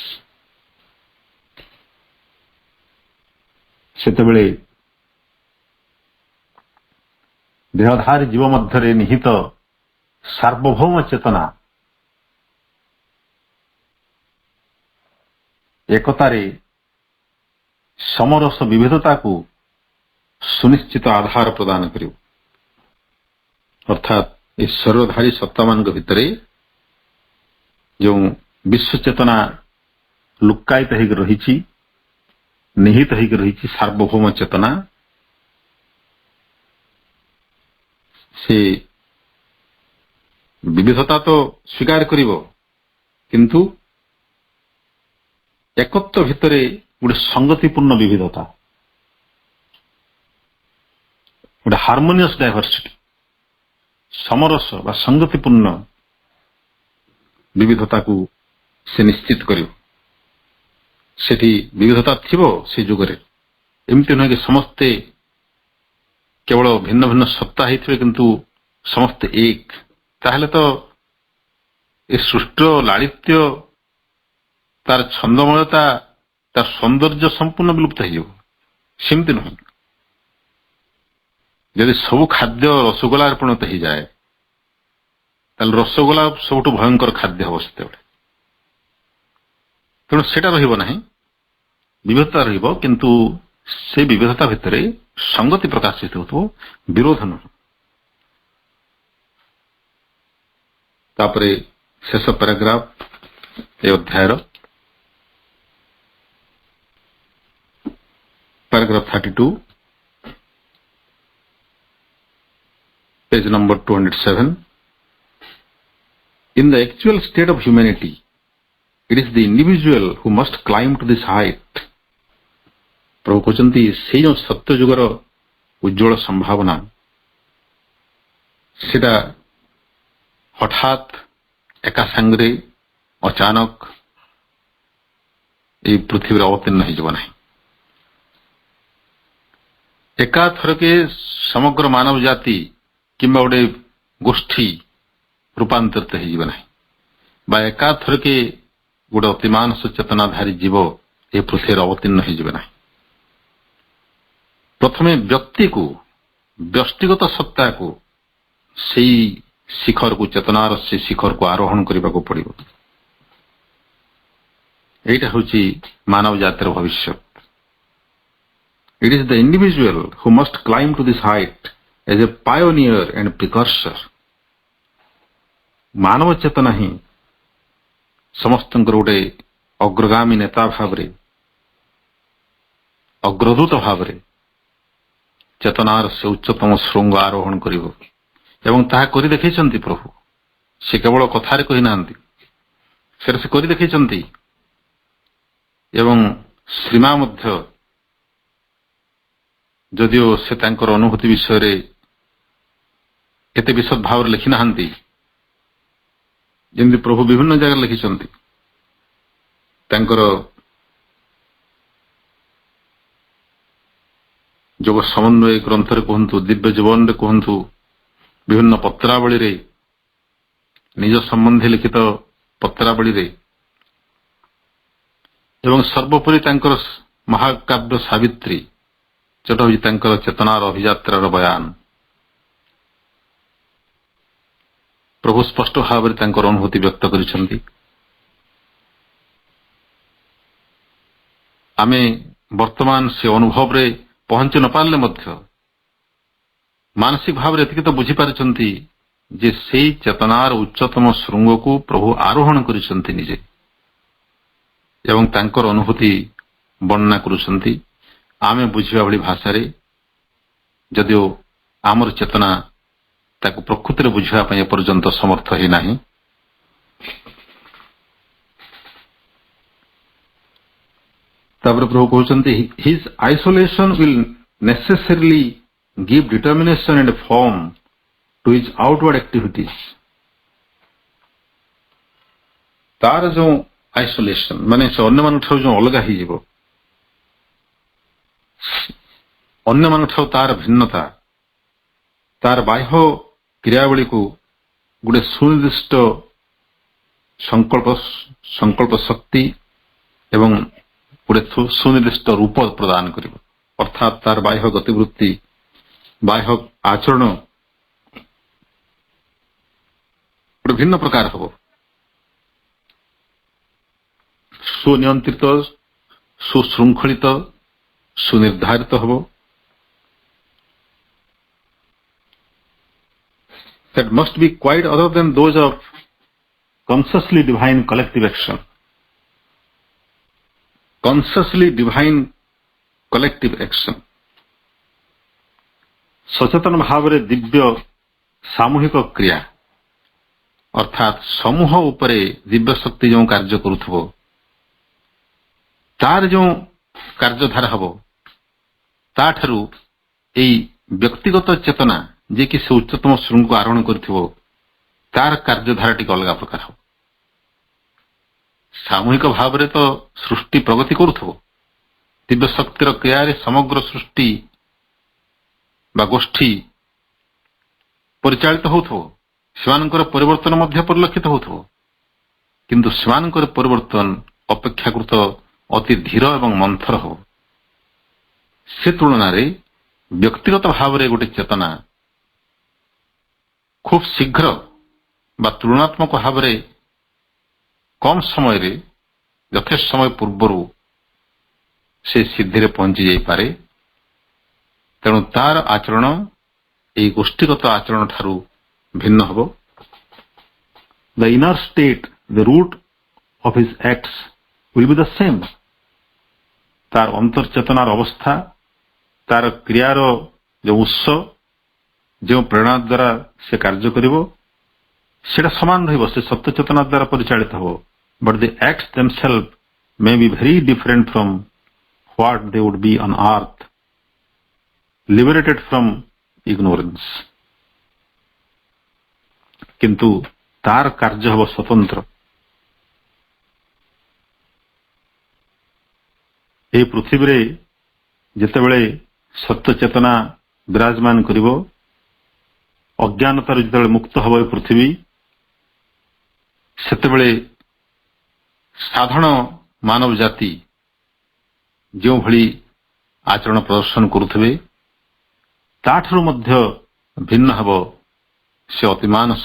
सेतेबेले देहधारी जीव मध्यरे निहित सार्वभौम चेतना एकतारे समरस विविधता को सुनिश्चित आधार प्रदान करियो अर्थात इस सर्वधारी सत्ता मान भितर जो विश्व चेतना लुक्कायित हो रही निहित हो रही सार्वभौम चेतना से विविधता तो स्वीकार करिवो किंतु एकत्व भितरे गोटे संगतिपूर्ण विविधता गोटे हार्मोनियस डायवर्सिटी समरस बा संगतिपूर्ण विविधता को से निश्चित करियो सेठी विविधता थिबो से जुगरे एमती न कि समस्ते केवल भिन्न भिन्न सत्ता हिथिबे किंतु समस्ते एक ताहले तो ए सृष्टि लालित्य तार छंदमयता तार सौंदर्य संपूर्ण विलुप्त हो सेमती नुह यदि सब खाद्य रसगोला परिणत हो जाए ताल रसगोला सबुठ भयंकर खाद्य हम से तेणु सेटा रहिबो नाही विविधता रहिबो किंतु से विविधता भितर संगति प्रकाशित होतो विरोध न तापरे शेष पैराग्राफ ए अध्यायर paragraph 32 page number 207 in the actual state of humanity it is the individual who must climb to this height प्रभु कहते से जो सत्य जुगर उज्जवल संभावना सेटा हठात एका सांगरे अचानक ये पृथ्वी अवतीर्ण हो ना एका थरके समग्र मानव जाति किंबा गोटे गोष्ठी रूपांतरित हो एका थरके गोटे अतिमानस चेतनाधारी जीव ये पृथ्वी अवतीर्ण हो प्रथमे व्यक्ति को व्यक्तिगत सत्ता को सही शिखर को चेतनार से शिखर को आरोहण करने को पड़ो एटा होची मानव जातिर भविष्य it is the individual who must climb to this height as a pioneer and precursor मानव चेतना ही ସମସ୍ତଙ୍କର ଗୋଟେ ଅଗ୍ରଗାମୀ ନେତା ଭାବରେ, ଅଗ୍ରଦୂତ ଭାବରେ ଚେତନାର ସେ ଉଚ୍ଚତମ ଶୃଙ୍ଗ ଆରୋହଣ କରିବ ଏବଂ ତାହା କରି ଦେଖେଇଛନ୍ତି ପ୍ରଭୁ। ସେ କେବଳ କଥାରେ କହିନାହାନ୍ତି, ସେଟା ସେ କରି ଦେଖେଇଛନ୍ତି। ଏବଂ ଶ୍ରୀମା ମଧ୍ୟ ଯଦିଓ ସେ ତାଙ୍କର ଅନୁଭୂତି ବିଷୟରେ ଏତେ ବିଶଦ ଭାବରେ ଲେଖି ନାହାନ୍ତି, ଯେମିତି ପ୍ରଭୁ ବିଭିନ୍ନ ଜାଗାରେ ଲେଖିଛନ୍ତି, ତାଙ୍କର ଯୋଗ ସମନ୍ୱୟ ଗ୍ରନ୍ଥରେ କୁହନ୍ତୁ, ଦିବ୍ୟ ଜୀବନରେ କୁହନ୍ତୁ, ବିଭିନ୍ନ ପତ୍ରାବଳୀରେ, ନିଜ ସମ୍ବନ୍ଧୀ ଲିଖିତ ପତ୍ରାବଳୀରେ ଏବଂ ସର୍ବୋପରି ତାଙ୍କର ମହାକାବ୍ୟ ସାବିତ୍ରୀ, ଯୋଉଟା ହେଉଛି ତାଙ୍କର ଚେତନାର ଅଭିଯାତ୍ରାର ବୟାନ, ପ୍ରଭୁ ସ୍ପଷ୍ଟ ଭାବରେ ତାଙ୍କର ଅନୁଭୂତି ବ୍ୟକ୍ତ କରିଛନ୍ତି। ଆମେ ବର୍ତ୍ତମାନ ସେ ଅନୁଭବରେ ପହଞ୍ଚି ନ ପାରିଲେ ମଧ୍ୟ ମାନସିକ ଭାବରେ ଏତିକି ତ ବୁଝିପାରିଛନ୍ତି ଯେ ସେଇ ଚେତନାର ଉଚ୍ଚତମ ଶୃଙ୍ଗକୁ ପ୍ରଭୁ ଆରୋହଣ କରିଛନ୍ତି ନିଜେ ଏବଂ ତାଙ୍କର ଅନୁଭୂତି ବର୍ଣ୍ଣନା କରୁଛନ୍ତି ଆମେ ବୁଝିବା ଭଳି ଭାଷାରେ, ଯଦିଓ ଆମର ଚେତନା ତାକୁ ପ୍ରକୃତିରେ ବୁଝିବା ପାଇଁ ଏପର୍ଯ୍ୟନ୍ତ ସମର୍ଥ ହୋଇନାହିଁ। ତାପରେ ପ୍ରଭୁ କହୁଛନ୍ତି, his isolation will necessarily give determination and form to his outward activities। ତାର ଯେଉଁ ଆଇସୋଲେସନ ମାନେ ସେ ଅନ୍ୟମାନଙ୍କ ଠାରୁ ଯେଉଁ ଅଲଗା ହେଇଯିବ, ଅନ୍ୟମାନଙ୍କ ଠାରୁ ତାର ଭିନ୍ନତା, ତାର ବାହ୍ୟ କ୍ରିୟାବଳୀକୁ ଗୋଟେ ସୁନିର୍ଦ୍ଦିଷ୍ଟ ସଂକଳ୍ପ ଶକ୍ତି ଏବଂ ଗୋଟେ ସୁନିର୍ଦ୍ଦିଷ୍ଟ ରୂପ ପ୍ରଦାନ କରିବ। ଅର୍ଥାତ୍ ତାର ବାହ୍ୟ ଗତିବୃତ୍ତି, ବାହ୍ୟ ଆଚରଣ ଗୋଟେ ଭିନ୍ନ ପ୍ରକାର ହବ, ସୁନିୟନ୍ତ୍ରିତ, ସୁଶୃଙ୍ଖଳିତ, ସୁନିର୍ଦ୍ଧାରିତ ହବ। That must be quite other than those of consciously divine collective action। consciously divine collective action ସଚେତନ ଭାବରେ ଦିବ୍ୟ ସାମୂହିକ କ୍ରିୟା, ଅର୍ଥାତ୍ ସମୂହ ଉପରେ ଦିବ୍ୟ ଶକ୍ତି ଯେଉଁ କାର୍ଯ୍ୟ କରୁଥିବ, ତାର ଯେଉଁ କାର୍ଯ୍ୟଧାରା ହବ, ତାଠାରୁ ଏଇ ବ୍ୟକ୍ତିଗତ ଚେତନା ଯିଏକି ସେ ଉଚ୍ଚତମ ଶୃଙ୍ଗକୁ ଆରୋହଣ କରିଥିବ, ତାର କାର୍ଯ୍ୟଧାରା ଟିକେ ଅଲଗା ପ୍ରକାର ହବ। ସାମୂହିକ ଭାବରେ ତ ସୃଷ୍ଟି ପ୍ରଗତି କରୁଥିବ, ଦିବ୍ୟ ଶକ୍ତିର କ୍ରିୟାରେ ସମଗ୍ର ସୃଷ୍ଟି ବା ଗୋଷ୍ଠୀ ପରିଚାଳିତ ହେଉଥିବ, ସେମାନଙ୍କର ପରିବର୍ତ୍ତନ ମଧ୍ୟ ପରିଲକ୍ଷିତ ହେଉଥିବ, କିନ୍ତୁ ସେମାନଙ୍କର ପରିବର୍ତ୍ତନ ଅପେକ୍ଷାକୃତ ଅତି ଧୀର ଏବଂ ମନ୍ଥର ହେବ। ସେ ତୁଳନାରେ ବ୍ୟକ୍ତିଗତ ଭାବରେ ଗୋଟେ ଚେତନା ଖୁବ୍ ଶୀଘ୍ର ବା ତୁଳନାତ୍ମକ ଭାବରେ କମ୍ ସମୟରେ, ଯଥେଷ୍ଟ ସମୟ ପୂର୍ବରୁ ସେ ସିଦ୍ଧିରେ ପହଞ୍ଚି ଯାଇପାରେ। ତେଣୁ ତାର ଆଚରଣ ଏହି ଗୋଷ୍ଠୀଗତ ଆଚରଣ ଠାରୁ ଭିନ୍ନ ହେବ। The inner state, the root of his acts will be the same। ତାର ଅନ୍ତର୍ଚେତନାର ଅବସ୍ଥା, ତାର କ୍ରିୟାର ଯେଉଁ ଉତ୍ସ, ଯେଉଁ ପ୍ରେରଣା ଦ୍ୱାରା ସେ କାର୍ଯ୍ୟ କରିବ, ସେଟା ସମାନ ରହିବ, ସେ ସତ୍ୟ ଚେତନା ଦ୍ୱାରା ପରିଚାଳିତ ହେବ। But the acts themselves may be very different from what they would be on earth, liberated from ignorance। କିନ୍ତୁ ତାର କାର୍ଯ୍ୟ ହେବ ସ୍ୱତନ୍ତ୍ର। ଏହି ପୃଥିବୀରେ ଯେତେବେଳେ ସତ୍ୟ ଚେତନା ବିରାଜମାନ କରିବ, ଅଜ୍ଞାନତାରୁ ଯେତେବେଳେ ମୁକ୍ତ ହେବ ଏ ପୃଥିବୀ, ସେତେବେଳେ ସାଧାରଣ ମାନବ ଜାତି ଯେଉଁଭଳି ଆଚରଣ ପ୍ରଦର୍ଶନ କରୁଥିବେ, ତାଠାରୁ ମଧ୍ୟ ଭିନ୍ନ ହେବ ସେ ଅତିମାନସ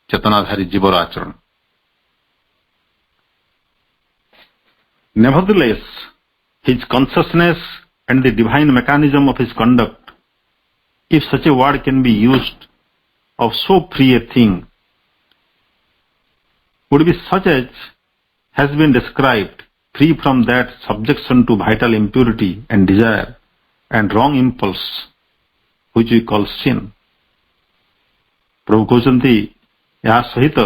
ଚେତନାଧାରୀ ଜୀବର ଆଚରଣ। Nevertheless, his consciousness and the divine mechanism of his conduct, if such a word can be used of so free a thing, would be such as has been described, free from that subjection to vital impurity and desire and wrong impulse, which we call sin. प्रभु कहते या सहित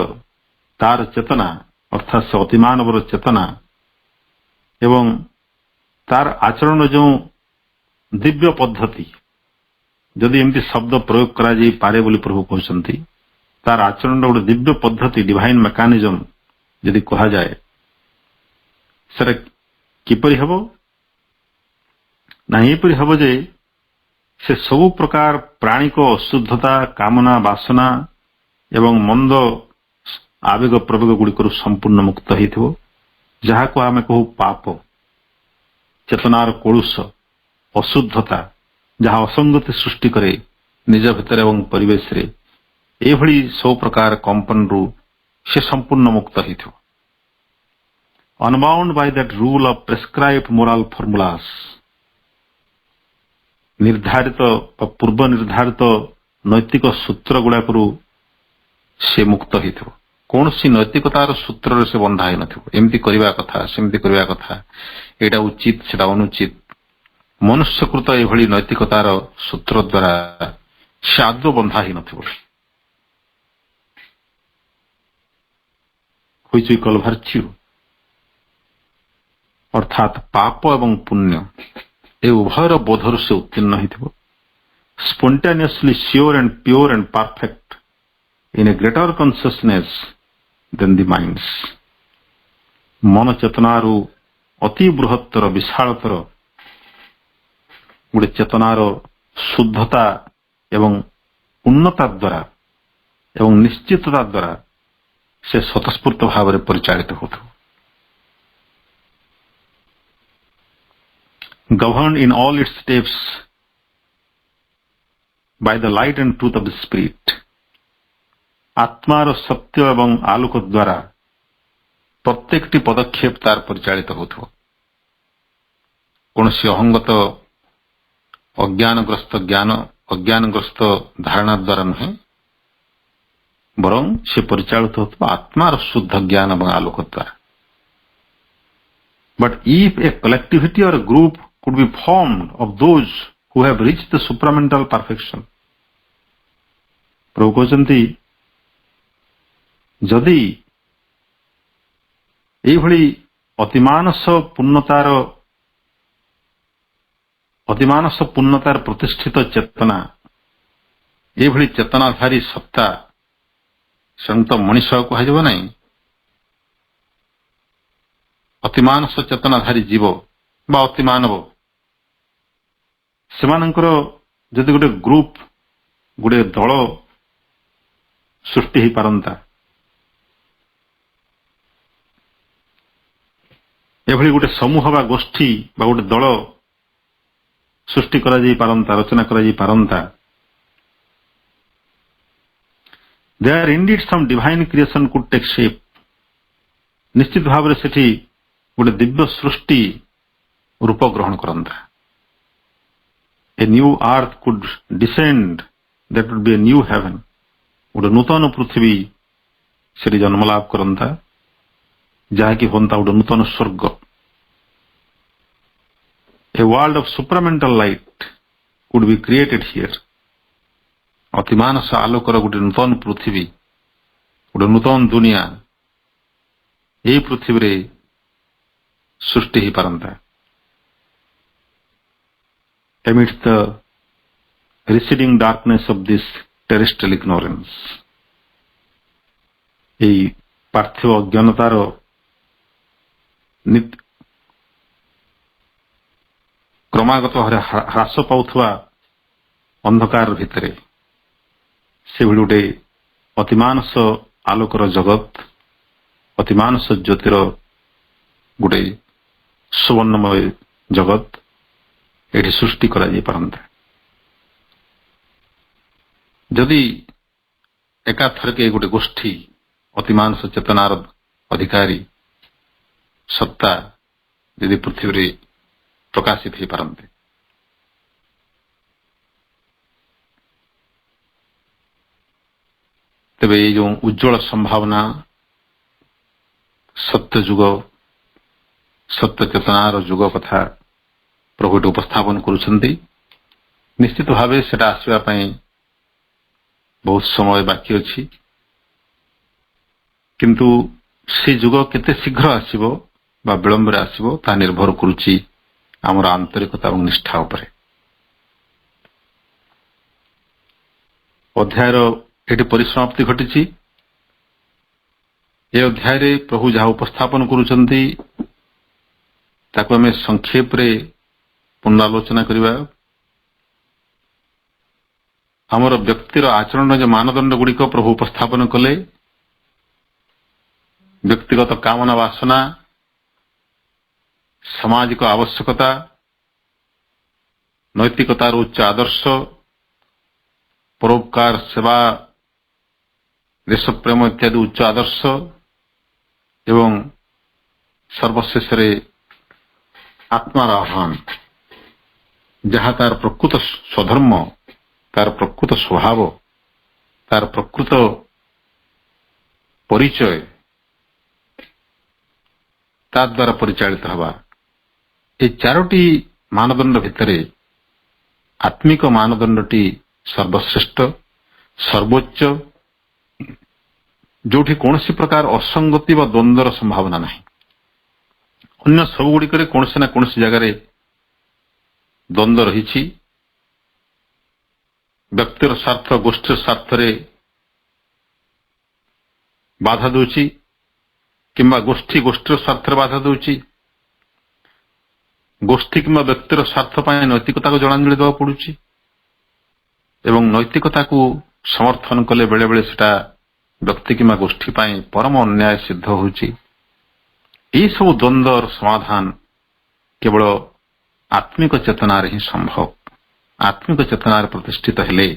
तार चेतना अर्थात से अतिमानवर चेतना एवं तार आचरण जो दिव्य पद्धति जदि एमती शब्द प्रयोग करा जाई पारे बोली प्रभु कहते तार आचरण गोटे दिव्य पद्धति डिवाइन मेकानिजम जदि कहा जाए सेटा किपरि हबो ना एपरि हबो जे से सब प्रकार प्राणी को अशुद्धता कामना वासना एवं मंद आवेग प्रवेग गुड़िक संपूर्ण मुक्त हो जहाँ को आम कहू पाप चेतनार कलुष अशुद्धता जहाँ असंगति सृष्टि करे निज भितर एवं परिवेश रे एभली सब प्रकार कंपन रु से संपूर्ण मुक्त हो unbound by that rule of prescribed moral formulas निर्धारित पूर्व निर्धारित नैतिक सूत्र गुड़ाक से मुक्त हो कौन सी नैतिकतार सूत्र से बंधा ही नमती करवा कथा सेमती करवा कथा एटा उचित सेटा अनुचित मनुष्यकृत एभली नैतिकतार सूत्र द्वारा से आदौ बंधा ही व्हिच वी कॉल वर्च्यू अर्थात पाप एवं पुण्य ए उभयर बोधर से उत्तीर्ण हो spontaneously sure and pure and perfect in a greater consciousness than the minds मन चेतनारू अति बृहत्तर विशालतर गोटे चेतनार शुद्धता एवं उन्नता द्वारा एवं निश्चितता द्वारा से स्वतस्फूर्त भाव में परिचालित होता governed in all its steps by the light and truth of the spirit आत्मार सत्य एवं आलोक द्वारा प्रत्येक पदक्षेप तार परिचालित होथो कौन सी अहंगत अज्ञानग्रस्त धारणा द्वारा नुहे बरं से परिचालित होथो आत्मार शुद्ध ज्ञान एवं आलोक द्वारा बट इफ ए कलेक्टिविटी और group could be formed of those who have reached the supramental perfection प्रभु कहते जदि एभली अतिमानस पूर्णतार प्रतिष्ठित चेतना एभली चेतनाधारी सत्ता संत मनीष कह ना अतिमानस चेतनाधारी जीव बा अतिमानव सेमानंकर जदि गोटे ग्रुप गोटे दल सृष्टि हो पारंता एभली गोटे समूह बा गोष्ठी बा गोटे दल सृष्टि करा जाई पारंता रचना करा जाई पारंता there indeed some divine creation could take shape निश्चित भाव में सेठी गोटे दिव्य सृष्टि रूप ग्रहण करंता a new earth could descend that would be a new heaven गोटे नूतन पृथ्वी से जन्मलाभ करंता जहाँकि होता गोटे नूतन स्वर्ग a world of supramental light could be created here अतिमानस आलोकर गोटे नूतन पृथ्वी गोटे नूतन दुनिया यही पृथ्वी रे सृष्टि हो पारंता amidst the receding darkness of this terrestrial ignorance এই পার্থিব অজ্ঞানতার ক্রমাগত ভাবে হ্রাস পাউথবা अंधकार भितरे से गोटे अतिमानस आलोकर जगत अतिमानस ज्योतिर गोटे सुवर्णमय जगत ये सृष्टि करा जाई पारंता जदि एकाथरके गोटे गोष्ठी अतिमानस चेतनार अधिकारी सत्ता यदि पृथ्वी प्रकाशित हो पारंते तेबे ये जो उज्जवल संभावना ସତ୍ୟ ଯୁଗ ସତ୍ୟ ଚେତନାର ଯୁଗ କଥା ପ୍ରଭୁ ଏଠି ଉପସ୍ଥାପନ କରୁଛନ୍ତି। ନିଶ୍ଚିତ ଭାବେ ସେଟା ଆସିବା ପାଇଁ ବହୁତ ସମୟ ବାକି ଅଛି, କିନ୍ତୁ ସେ ଯୁଗ କେତେ ଶୀଘ୍ର ଆସିବ ବା ବିଳମ୍ବରେ ଆସିବ ତାହା ନିର୍ଭର କରୁଛି ଆମର ଆନ୍ତରିକତା ଏବଂ ନିଷ୍ଠା ଉପରେ। ଅଧ୍ୟାୟର ଏଠି ପରିସମାପ୍ତି ଘଟିଛି। ଏ ଅଧ୍ୟାୟରେ ପ୍ରଭୁ ଯାହା ଉପସ୍ଥାପନ କରୁଛନ୍ତି ତାକୁ ଆମେ ସଂକ୍ଷେପରେ ପୁନରାଲୋଚନା କରିବା। ଆମର ବ୍ୟକ୍ତିର ଆଚରଣ ଯେ ମାନଦଣ୍ଡ ଗୁଡ଼ିକ ପ୍ରଭୁ ଉପସ୍ଥାପନ କଲେ, ବ୍ୟକ୍ତିଗତ କାମନା ବାସନା, ସାମାଜିକ ଆବଶ୍ୟକତା, ନୈତିକତାର ଉଚ୍ଚ ଆଦର୍ଶ, ପରୋପକାର, ସେବା, ଦେଶପ୍ରେମ ଇତ୍ୟାଦି ଉଚ୍ଚ ଆଦର୍ଶ ଏବଂ ସର୍ବଶେଷରେ ଆତ୍ମାର ଆହ୍ୱାନ, ଯାହା ତାର ପ୍ରକୃତ ସ୍ୱଧର୍ମ, ତାର ପ୍ରକୃତ ସ୍ୱଭାବ, ତାର ପ୍ରକୃତ ପରିଚୟ, ତା ଦ୍ୱାରା ପରିଚାଳିତ ହେବା। এই ଚାରୋଟି ମାନଦଣ୍ଡ ଭିତରେ ଆତ୍ମିକ ମାନଦଣ୍ଡଟି ସର୍ବଶ୍ରେଷ୍ଠ, ସର୍ବୋଚ୍ଚ, ଯୋଉଠି କୌଣସି ପ୍ରକାର ଅସଙ୍ଗତି ବା ଦ୍ୱନ୍ଦ୍ୱର ସମ୍ଭାବନା ନାହିଁ। ଅନ୍ୟ ସବୁଗୁଡ଼ିକରେ କୌଣସି ନା କୌଣସି ଜାଗାରେ ଦ୍ୱନ୍ଦ୍ୱ ରହିଛି। ବ୍ୟକ୍ତିର ସ୍ୱାର୍ଥ ଗୋଷ୍ଠୀର ସ୍ୱାର୍ଥରେ ବାଧା ଦେଉଛି, କିମ୍ବା ଗୋଷ୍ଠୀ ଗୋଷ୍ଠୀର ସ୍ୱାର୍ଥରେ ବାଧା ଦେଉଛି। ଗୋଷ୍ଠୀ କିମ୍ବା ବ୍ୟକ୍ତିର ସ୍ୱାର୍ଥ ପାଇଁ ନୈତିକତାକୁ ଜଳାଞ୍ଜଳି ଦେବାକୁ ପଡୁଛି ଏବଂ ନୈତିକତାକୁ ସମର୍ଥନ କଲେ ବେଳେବେଳେ ସେଟା ବ୍ୟକ୍ତି କିମ୍ବା ଗୋଷ୍ଠୀ ପାଇଁ ପରମ ଅନ୍ୟାୟ ସିଦ୍ଧ ହେଉଛି। ଏହି ସବୁ ଦ୍ୱନ୍ଦ୍ୱର ସମାଧାନ କେବଳ ଆତ୍ମିକ ଚେତନାରେ ହିଁ ସମ୍ଭବ। ଆତ୍ମିକ ଚେତନାରେ ପ୍ରତିଷ୍ଠିତ ହେଲେ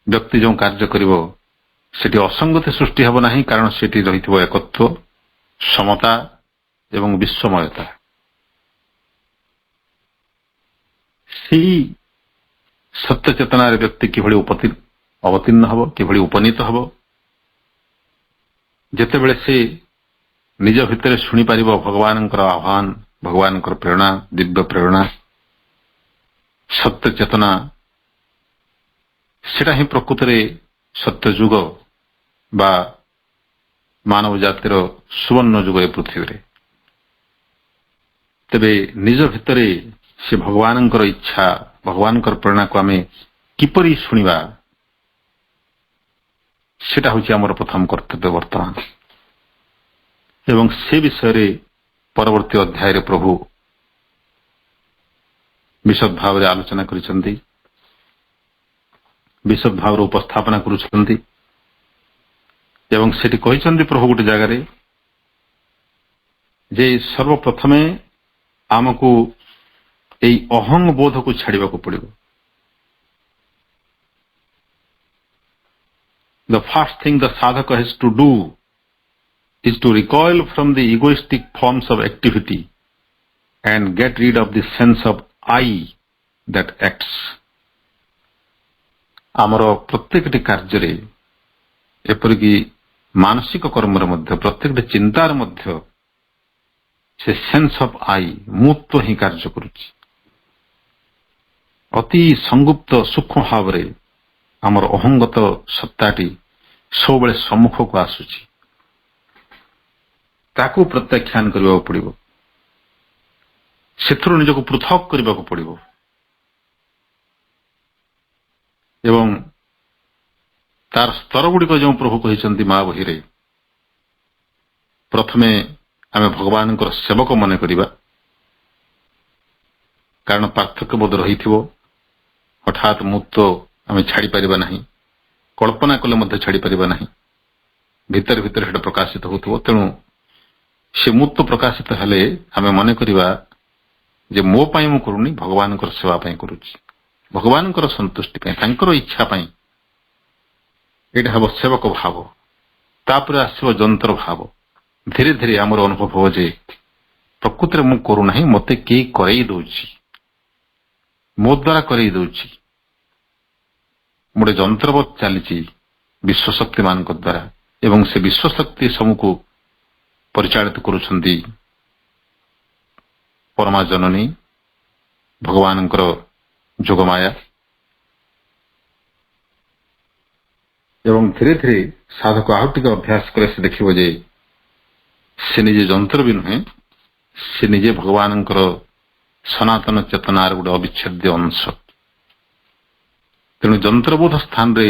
ବ୍ୟକ୍ତି ଯେଉଁ କାର୍ଯ୍ୟ କରିବ ସେଠି ଅସଙ୍ଗତି ସୃଷ୍ଟି ହେବ ନାହିଁ, କାରଣ ସେଠି ରହିଥିବ ଏକତ୍ୱ, ସମତା ଏବଂ ବିଶ୍ୱମୟତା। ସେହି ସତ୍ୟ ଚେତନାରେ ବ୍ୟକ୍ତି କିଭଳି ଅବତୀର୍ଣ୍ଣ ହେବ, କିଭଳି ଉପନୀତ ହେବ, ଯେତେବେଳେ ସେ ନିଜ ଭିତରେ ଶୁଣିପାରିବ ଭଗବାନଙ୍କର ଆହ୍ୱାନ, ଭଗବାନଙ୍କର ପ୍ରେରଣା, ଦିବ୍ୟ ପ୍ରେରଣା, ସତ୍ୟ ଚେତନା, ସେଟା ହିଁ ପ୍ରକୃତରେ ସତ୍ୟ ଯୁଗ ବା ମାନବ ଜାତିର ସୁବର୍ଣ୍ଣ ଯୁଗ ଏ ପୃଥିବୀରେ। ତେବେ ନିଜ ଭିତରେ ସେ ଭଗବାନଙ୍କର ଇଚ୍ଛା, ଭଗବାନଙ୍କର ପ୍ରେରଣାକୁ ଆମେ କିପରି ଶୁଣିବା, ସେଟା ହେଉଛି ଆମର ପ୍ରଥମ କର୍ତ୍ତବ୍ୟ ବର୍ତ୍ତମାନ। ଏବଂ ସେ ବିଷୟରେ ପରବର୍ତ୍ତୀ ଅଧ୍ୟାୟରେ ପ୍ରଭୁ ବିଶଦ ଭାବରେ ଆଲୋଚନା କରିଛନ୍ତି, ବିଶଦ ଭାବରେ ଉପସ୍ଥାପନା କରୁଛନ୍ତି। ଏବଂ ସେଠି କହିଛନ୍ତି ପ୍ରଭୁ ଗୋଟେ ଜାଗାରେ ଯେ ସର୍ବପ୍ରଥମେ ଆମକୁ ଏହି ଅହଂ ବୋଧକୁ ଛାଡ଼ିବାକୁ ପଡ଼ିବ। The first thing the sadhaka has to do is to recoil from the egoistic forms of activity and get rid of the sense of I that acts. ଆମର ପ୍ରତ୍ୟେକଟି କାର୍ଯ୍ୟରେ, ଏପରିକି ମାନସିକ କର୍ମରେ ମଧ୍ୟ, ପ୍ରତ୍ୟେକଟି ଚିନ୍ତାରେ ମଧ୍ୟ ସେ ସେନ୍ସ ଅଫ୍ ଆଇ, ମୁତ୍ୱ ହିଁ କାର୍ଯ୍ୟ କରୁଛି। ଅତି ସଂଗୁପ୍ତ ସୂକ୍ଷ୍ମ ଭାବରେ ଆମର ଅହଙ୍ଗତ ସତ୍ତାଟି ସବୁବେଳେ ସମ୍ମୁଖକୁ ଆସୁଛି। ତାକୁ ପ୍ରତ୍ୟାଖ୍ୟାନ କରିବାକୁ ପଡ଼ିବ, ସେଥିରୁ ନିଜକୁ ପୃଥକ କରିବାକୁ ପଡ଼ିବ। ଏବଂ ତାର ସ୍ତର ଗୁଡ଼ିକ ଯେଉଁ ପ୍ରଭୁ କହିଛନ୍ତି ମା ବହିରେ, ପ୍ରଥମେ ଆମେ ଭଗବାନଙ୍କର ସେବକ ମନେ କରିବା, କାରଣ ପାର୍ଥକ୍ୟ ବୋଧ ରହିଥିବ। ହଠାତ୍ ମୁକ୍ତ ଆମେ ଛାଡ଼ିପାରିବା ନାହିଁ, କଳ୍ପନା କଲେ ମଧ୍ୟ ଛାଡ଼ିପାରିବା ନାହିଁ, ଭିତରେ ଭିତରେ ସେଟା ପ୍ରକାଶିତ ହେଉଥିବ। ତେଣୁ ସେ ମୁକ୍ତ ପ୍ରକାଶିତ ହେଲେ ଆମେ ମନେ କରିବା ଯେ ମୋ ପାଇଁ ମୁଁ କରୁନି, ଭଗବାନଙ୍କର ସେବା ପାଇଁ କରୁଛି, ଭଗବାନଙ୍କର ସନ୍ତୁଷ୍ଟି ପାଇଁ, ତାଙ୍କର ଇଚ୍ଛା ପାଇଁ। ଏଇଟା ହେବ ସେବକ ଭାବ। ତାପରେ ଆସିବ ଯନ୍ତ୍ର ଭାବ। ଧୀରେ ଧୀରେ ଆମର ଅନୁଭବ ହେବ ଯେ ପ୍ରକୃତରେ ମୁଁ କରୁନାହିଁ, ମୋତେ କେହି କରେଇ ଦେଉଛି, ମୋ ଦ୍ୱାରା କରେଇ ଦେଉଛି। ମୁଁ ଗୋଟେ ଯନ୍ତ୍ରବତ୍ ଚାଲିଛି ବିଶ୍ୱଶକ୍ତିମାନଙ୍କ ଦ୍ୱାରା ଏବଂ ସେ ବିଶ୍ୱଶକ୍ତି ସମୂହକୁ ପରିଚାଳିତ କରୁଛନ୍ତି ପରମା ଜନନୀ ଭଗବାନଙ୍କର ଯୋଗମାୟା। ଏବଂ ଧୀରେ ଧୀରେ ସାଧକ ଆଉ ଟିକେ ଅଭ୍ୟାସ କଲେ ସେ ଦେଖିବ ଯେ ସେ ନିଜେ ଯନ୍ତ୍ର ବି ନୁହେଁ, ସେ ନିଜେ ଭଗବାନଙ୍କର ସନାତନ ଚେତନାର ଗୋଟେ ଅବିଚ୍ଛେଦ୍ୟ ଅଂଶ। ତେଣୁ ଯନ୍ତ୍ରବୋଧ ସ୍ଥାନରେ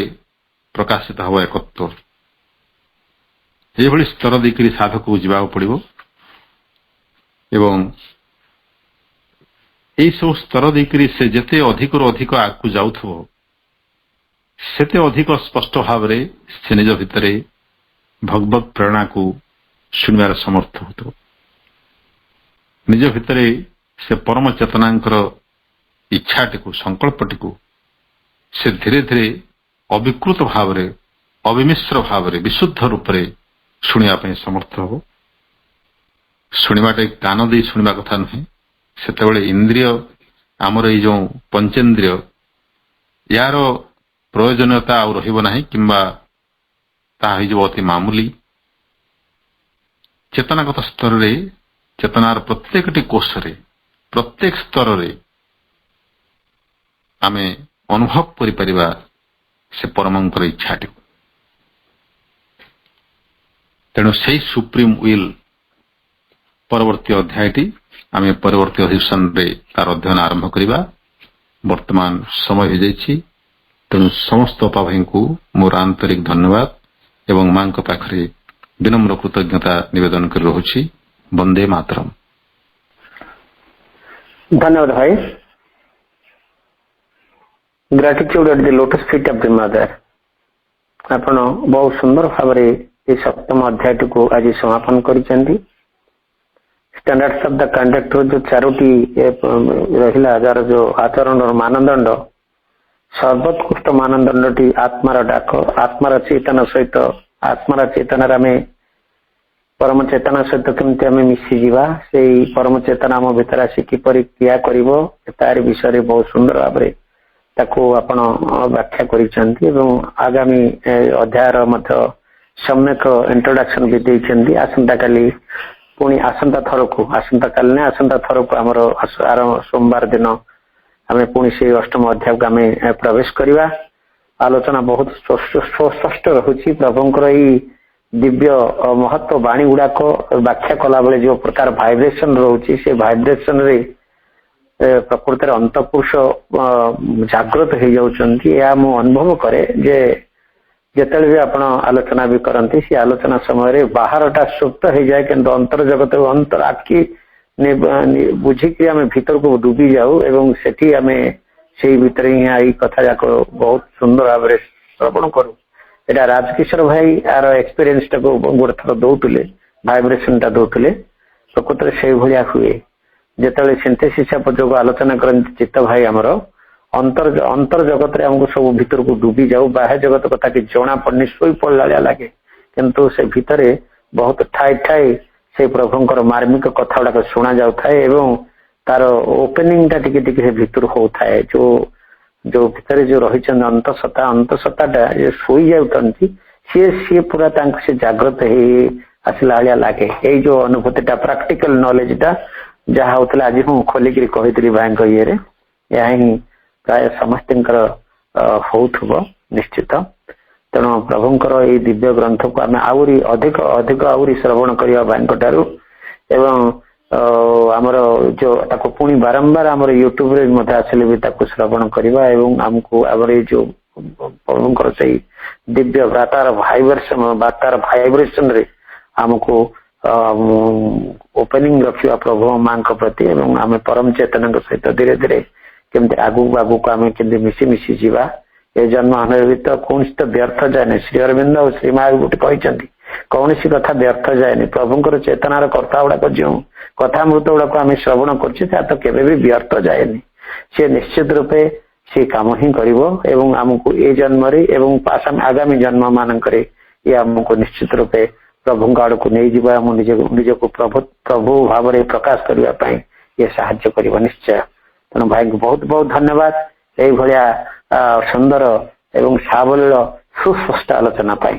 ପ୍ରକାଶିତ ହେବ ଏକତ୍ୱ। ଏଭଳି ସ୍ତର ଦେଇକରି ସାଧକକୁ ଯିବାକୁ ପଡ଼ିବ ଏବଂ ଏହି ସବୁ ସ୍ତର ଦେଇକରି ସେ ଯେତେ ଅଧିକରୁ ଅଧିକ ଆଗକୁ ଯାଉଥିବ ସେତେ ଅଧିକ ସ୍ପଷ୍ଟ ଭାବରେ ସେ ନିଜ ଭିତରେ ଭଗବତ ପ୍ରେରଣାକୁ ଶୁଣିବାର ସମର୍ଥ ହେଉଥିବ। ନିଜ ଭିତରେ ସେ ପରମ ଚେତନାଙ୍କର ଇଚ୍ଛାଟିକୁ, ସଂକଳ୍ପଟିକୁ ସେ ଧୀରେ ଧୀରେ ଅବିକୃତ ଭାବରେ, ଅବିମିଶ୍ର ଭାବରେ, ବିଶୁଦ୍ଧ ରୂପରେ ଶୁଣିବା ପାଇଁ ସମର୍ଥ ହେବ। ଶୁଣିବାଟା କାନ ଦେଇ ଶୁଣିବା କଥା ନୁହେଁ। ସେତେବେଳେ ଇନ୍ଦ୍ରିୟ, ଆମର ଏଇ ଯେଉଁ ପଞ୍ଚେନ୍ଦ୍ରିୟ, ୟାର ପ୍ରୟୋଜନୀୟତା ଆଉ ରହିବ ନାହିଁ କିମ୍ବା ତାହା ହୋଇଯିବ ଅତି ମାମୁଲି। ଚେତନାଗତ ସ୍ତରରେ, ଚେତନାର ପ୍ରତ୍ୟେକଟି କୋଷରେ, ପ୍ରତ୍ୟେକ ସ୍ତରରେ ଆମେ ଅନୁଭବ କରିପାରିବା ସେ ପରମଙ୍କର ଇଚ୍ଛାଟିକୁ। ତେଣୁ ସେହି ସୁପ୍ରିମ ୱିଲ୍ ପରବର୍ତ୍ତୀ ଅଧ୍ୟାୟଟି ଆମେ ପରବର୍ତ୍ତୀ ଅଧିବେଶନରେ ତାର ଅଧ୍ୟୟନ ଆରମ୍ଭ କରିବା। ବର୍ତ୍ତମାନ ସମୟ ହୋଇଯାଇଛି। ତେଣୁ ସମସ୍ତ ଅପାଭାଇଙ୍କୁ ମୋର ଆନ୍ତରିକ ଧନ୍ୟବାଦ ଏବଂ ମାଙ୍କ ପାଖରେ ବିନମ୍ର କୃତଜ୍ଞତା ନିବେଦନ କରି ରହୁଛି। ବନ୍ଦେ ମାତରମ୍। ଧନ୍ୟବାଦ ଭାଇ। Gratitude at the lotus feet of the Mother. ଆପଣ ବହୁତ ସୁନ୍ଦର ଭାବରେ ଏହି ସପ୍ତମ ଅଧ୍ୟାୟଟିକୁ ଆଜି ସମାପନ କରିଛନ୍ତି। ଷ୍ଟାଣ୍ଡାର୍ଡସ୍ ଅଫ୍ ଦ କଣ୍ଡକ୍ଟର ଯୋଉ ଚାରୋଟି ରହିଲା, ଯାର ଯୋଉ ଆଚରଣର ମାନଦଣ୍ଡ, ସର୍ବୋତ୍କୃଷ୍ଟ ମାନଦଣ୍ଡଟି ଆତ୍ମାର ଡାକ। ଆତ୍ମାର ଚେତନା ସହିତ, ଆତ୍ମାର ଚେତନାରେ ଆମେ ପରମ ଚେତନା ସହିତ କେମିତି ଆମେ ମିଶିଯିବା, ସେଇ ପରମ ଚେତନା ଆମ ଭିତରେ ଆସି କିପରି କ୍ରିୟା କରିବ, ତାରି ବିଷୟରେ ବହୁତ ସୁନ୍ଦର ଭାବରେ ତାକୁ ଆପଣ ବ୍ୟାଖ୍ୟା କରିଛନ୍ତି ଏବଂ ଆଗାମୀ ଅଧ୍ୟାୟର ମଧ୍ୟ ସମ୍ୟକ ଇଣ୍ଟ୍ରୋଡକ୍ସନ ବି ଦେଇଛନ୍ତି। ଆସନ୍ତାକାଲି ପୁଣି ଆସନ୍ତା ଥରକୁ ଆମର ସୋମବାର ଦିନ ଆମେ ପୁଣି ସେଇ ଅଷ୍ଟମ ଅଧ୍ୟାୟକୁ ଆମେ ପ୍ରବେଶ କରିବା। ଆଲୋଚନା ବହୁତ ସ୍ପଷ୍ଟ ରହୁଛି। ପ୍ରଭୁଙ୍କର ଏଇ ଦିବ୍ୟ ମହତ୍ଵ ବାଣୀ ଗୁଡାକ ବ୍ୟାଖ୍ୟା କଲାବେଳେ ଯୋଉ ପ୍ରକାର ଭାଇବ୍ରେସନ ରହୁଛି, ସେ ଭାଇବ୍ରେସନ ରେ ପ୍ରକୃତରେ ଅନ୍ତଃପୁରୁଷ ଜାଗ୍ରତ ହେଇଯାଉଛନ୍ତି। ଏହା ମୁଁ ଅନୁଭବ କରେ ଯେ ଯେତେବେଳେ ବି ଆପଣ ଆଲୋଚନା ବି କରନ୍ତି, ସେ ଆଲୋଚନା ସମୟରେ ବାହାରଟା ସୁପ୍ତ ହେଇଯାଏ କିନ୍ତୁ ଅନ୍ତର ଜଗତ, ଅନ୍ତର ଆଖି ବୁଝିକି ଆମେ ଭିତରକୁ ଡୁବି ଯାଉ ଏବଂ ସେଠି ଆମେ ସେଇ ଭିତରେ ହିଁ ଏଇ କଥା ଯାକ ବହୁତ ସୁନ୍ଦର ଭାବରେ ଶ୍ରବଣ କରୁ। ଏଇଟା ରାଜକିଶୋର ଭାଇ ଆର ଏକ୍ସପିରିଏନ୍ସ ଟାକୁ ଗୋଟେ ଥର ଦଉଥିଲେ, ଭାଇବ୍ରେସନ ଟା ଦଉଥିଲେ। ପ୍ରକୃତରେ ସେଇଭଳିଆ ହୁଏ ଯେତେବେଳେ ସିନ୍ଥେସିସ୍ ଯୋଗ ଆଲୋଚନା କରନ୍ତି ଚିତ୍ତ ଭାଇ ଆମର, ଅନ୍ତର ଜଗତରେ ଆମକୁ ସବୁ ଭିତରକୁ ଡୁବି ଯାଉ। ବାହ୍ୟ ଜଗତ କଥା କିଛି ଜଣା ପଡନି, ଶୋଇ ପଡିଲା ଲାଗେ କିନ୍ତୁ ସେ ଭିତରେ ବହୁତ ଠାଇ ସେ ପ୍ରଭୁଙ୍କର ମାର୍ମିକ କଥା ଗୁଡାକ ଶୁଣା ଯାଉଥାଏ ଏବଂ ତାର ଓପେନିଂ ଟା ଟିକେ ଟିକେ ସେ ଭିତରୁ ହଉଥାଏ। ଯୋଉ ଭିତରେ ଯୋଉ ରହିଛନ୍ତି ଅନ୍ତଃସତ୍ତାଟା ଶୋଇ ଯାଉଛନ୍ତି, ସିଏ ପୁରା ତାଙ୍କୁ ସେ ଜାଗ୍ରତ ହେଇ ଆସିଲା ଭଳିଆ ଲାଗେ। ଏଇ ଯୋଉ ଅନୁଭୂତିଟା, ପ୍ରାକ୍ଟିକାଲ ନଲେଜ ଟା ଯାହା ହଉଥିଲା ଆଜି ମୁଁ ଖୋଲିକିରି କହିଥିଲି ଭାଇଙ୍କ ଇଏରେ, ଏହା ହିଁ ପ୍ରାୟ ସମସ୍ତଙ୍କର ହଉଥିବ ନିଶ୍ଚିତ। ତେଣୁ ପ୍ରଭୁଙ୍କର ଏଇ ଦିବ୍ୟ ଗ୍ରନ୍ଥକୁ ଆମେ ଆହୁରି ଅଧିକ ଆହୁରି ଶ୍ରବଣ କରିବା ଭାଇଙ୍କ ଠାରୁ ଏବଂ ଆମର ଯୋଉ ତାକୁ ପୁଣି ବାରମ୍ବାର ଆମର ୟୁଟ୍ୟୁବରେ ମଧ୍ୟ ଆସିଲେ ବି ତାକୁ ଶ୍ରବଣ କରିବା ଏବଂ ଆମକୁ ଆମର ଏଇ ଯୋଉ ପ୍ରଭୁଙ୍କର ସେଇ ଦିବ୍ୟ ବାର୍ତ୍ତାର ଭାଇବ୍ରେସନ ରେ ଆମକୁ ଓପେନିଂ ରଖିବା ପ୍ରଭୁ ମାଙ୍କ ପ୍ରତି ଏବଂ ଆମେ ପରମ ଚେତନାଙ୍କ ସହିତ ଧୀରେ ଧୀରେ କେମିତି ଆଗକୁ ଆମେ କେମିତି ମିଶି ଯିବା। ଏ ଜନ୍ମ ଭିତ କୌଣସି ତ ବ୍ୟର୍ଥ ଯାଏନି। ଶ୍ରୀ ଅରବିନ୍ଦ ଆଉ ଶ୍ରୀମା ଗୋଟେ କହିଛନ୍ତି, କୌଣସି କଥା ବ୍ୟର୍ଥ ଯାଏନି। ପ୍ରଭୁଙ୍କର ଚେତନାର କଥା ଗୁଡାକ ଯେଉଁ କଥାମୃତ ଗୁଡାକ ଆମେ ଶ୍ରବଣ କରୁଛେ, ତାହା ତ କେବେ ବି ବ୍ୟର୍ଥ ଯାଏନି। ସେ ନିଶ୍ଚିତ ରୂପେ ସେ କାମ ହିଁ କରିବ ଏବଂ ଆମକୁ ଏ ଜନ୍ମରେ ଏବଂ ଆଗାମୀ ଜନ୍ମ ମାନଙ୍କରେ ଇଏ ଆମକୁ ନିଶ୍ଚିତ ରୂପେ ପ୍ରଭୁଙ୍କ ଆଡକୁ ନେଇଯିବା, ଆମ ନିଜକୁ ପ୍ରଭୁ ଭାବରେ ପ୍ରକାଶ କରିବା ପାଇଁ ଇଏ ସାହାଯ୍ୟ କରିବ ନିଶ୍ଚୟ। ତେଣୁ ଭାଇଙ୍କୁ ବହୁତ ବହୁତ ଧନ୍ୟବାଦ ଏଇଭଳିଆ ସୁନ୍ଦର ଏବଂ ସାବଳୀଳ ସୁସ୍ପଷ୍ଟ ଆଲୋଚନା ପାଇଁ।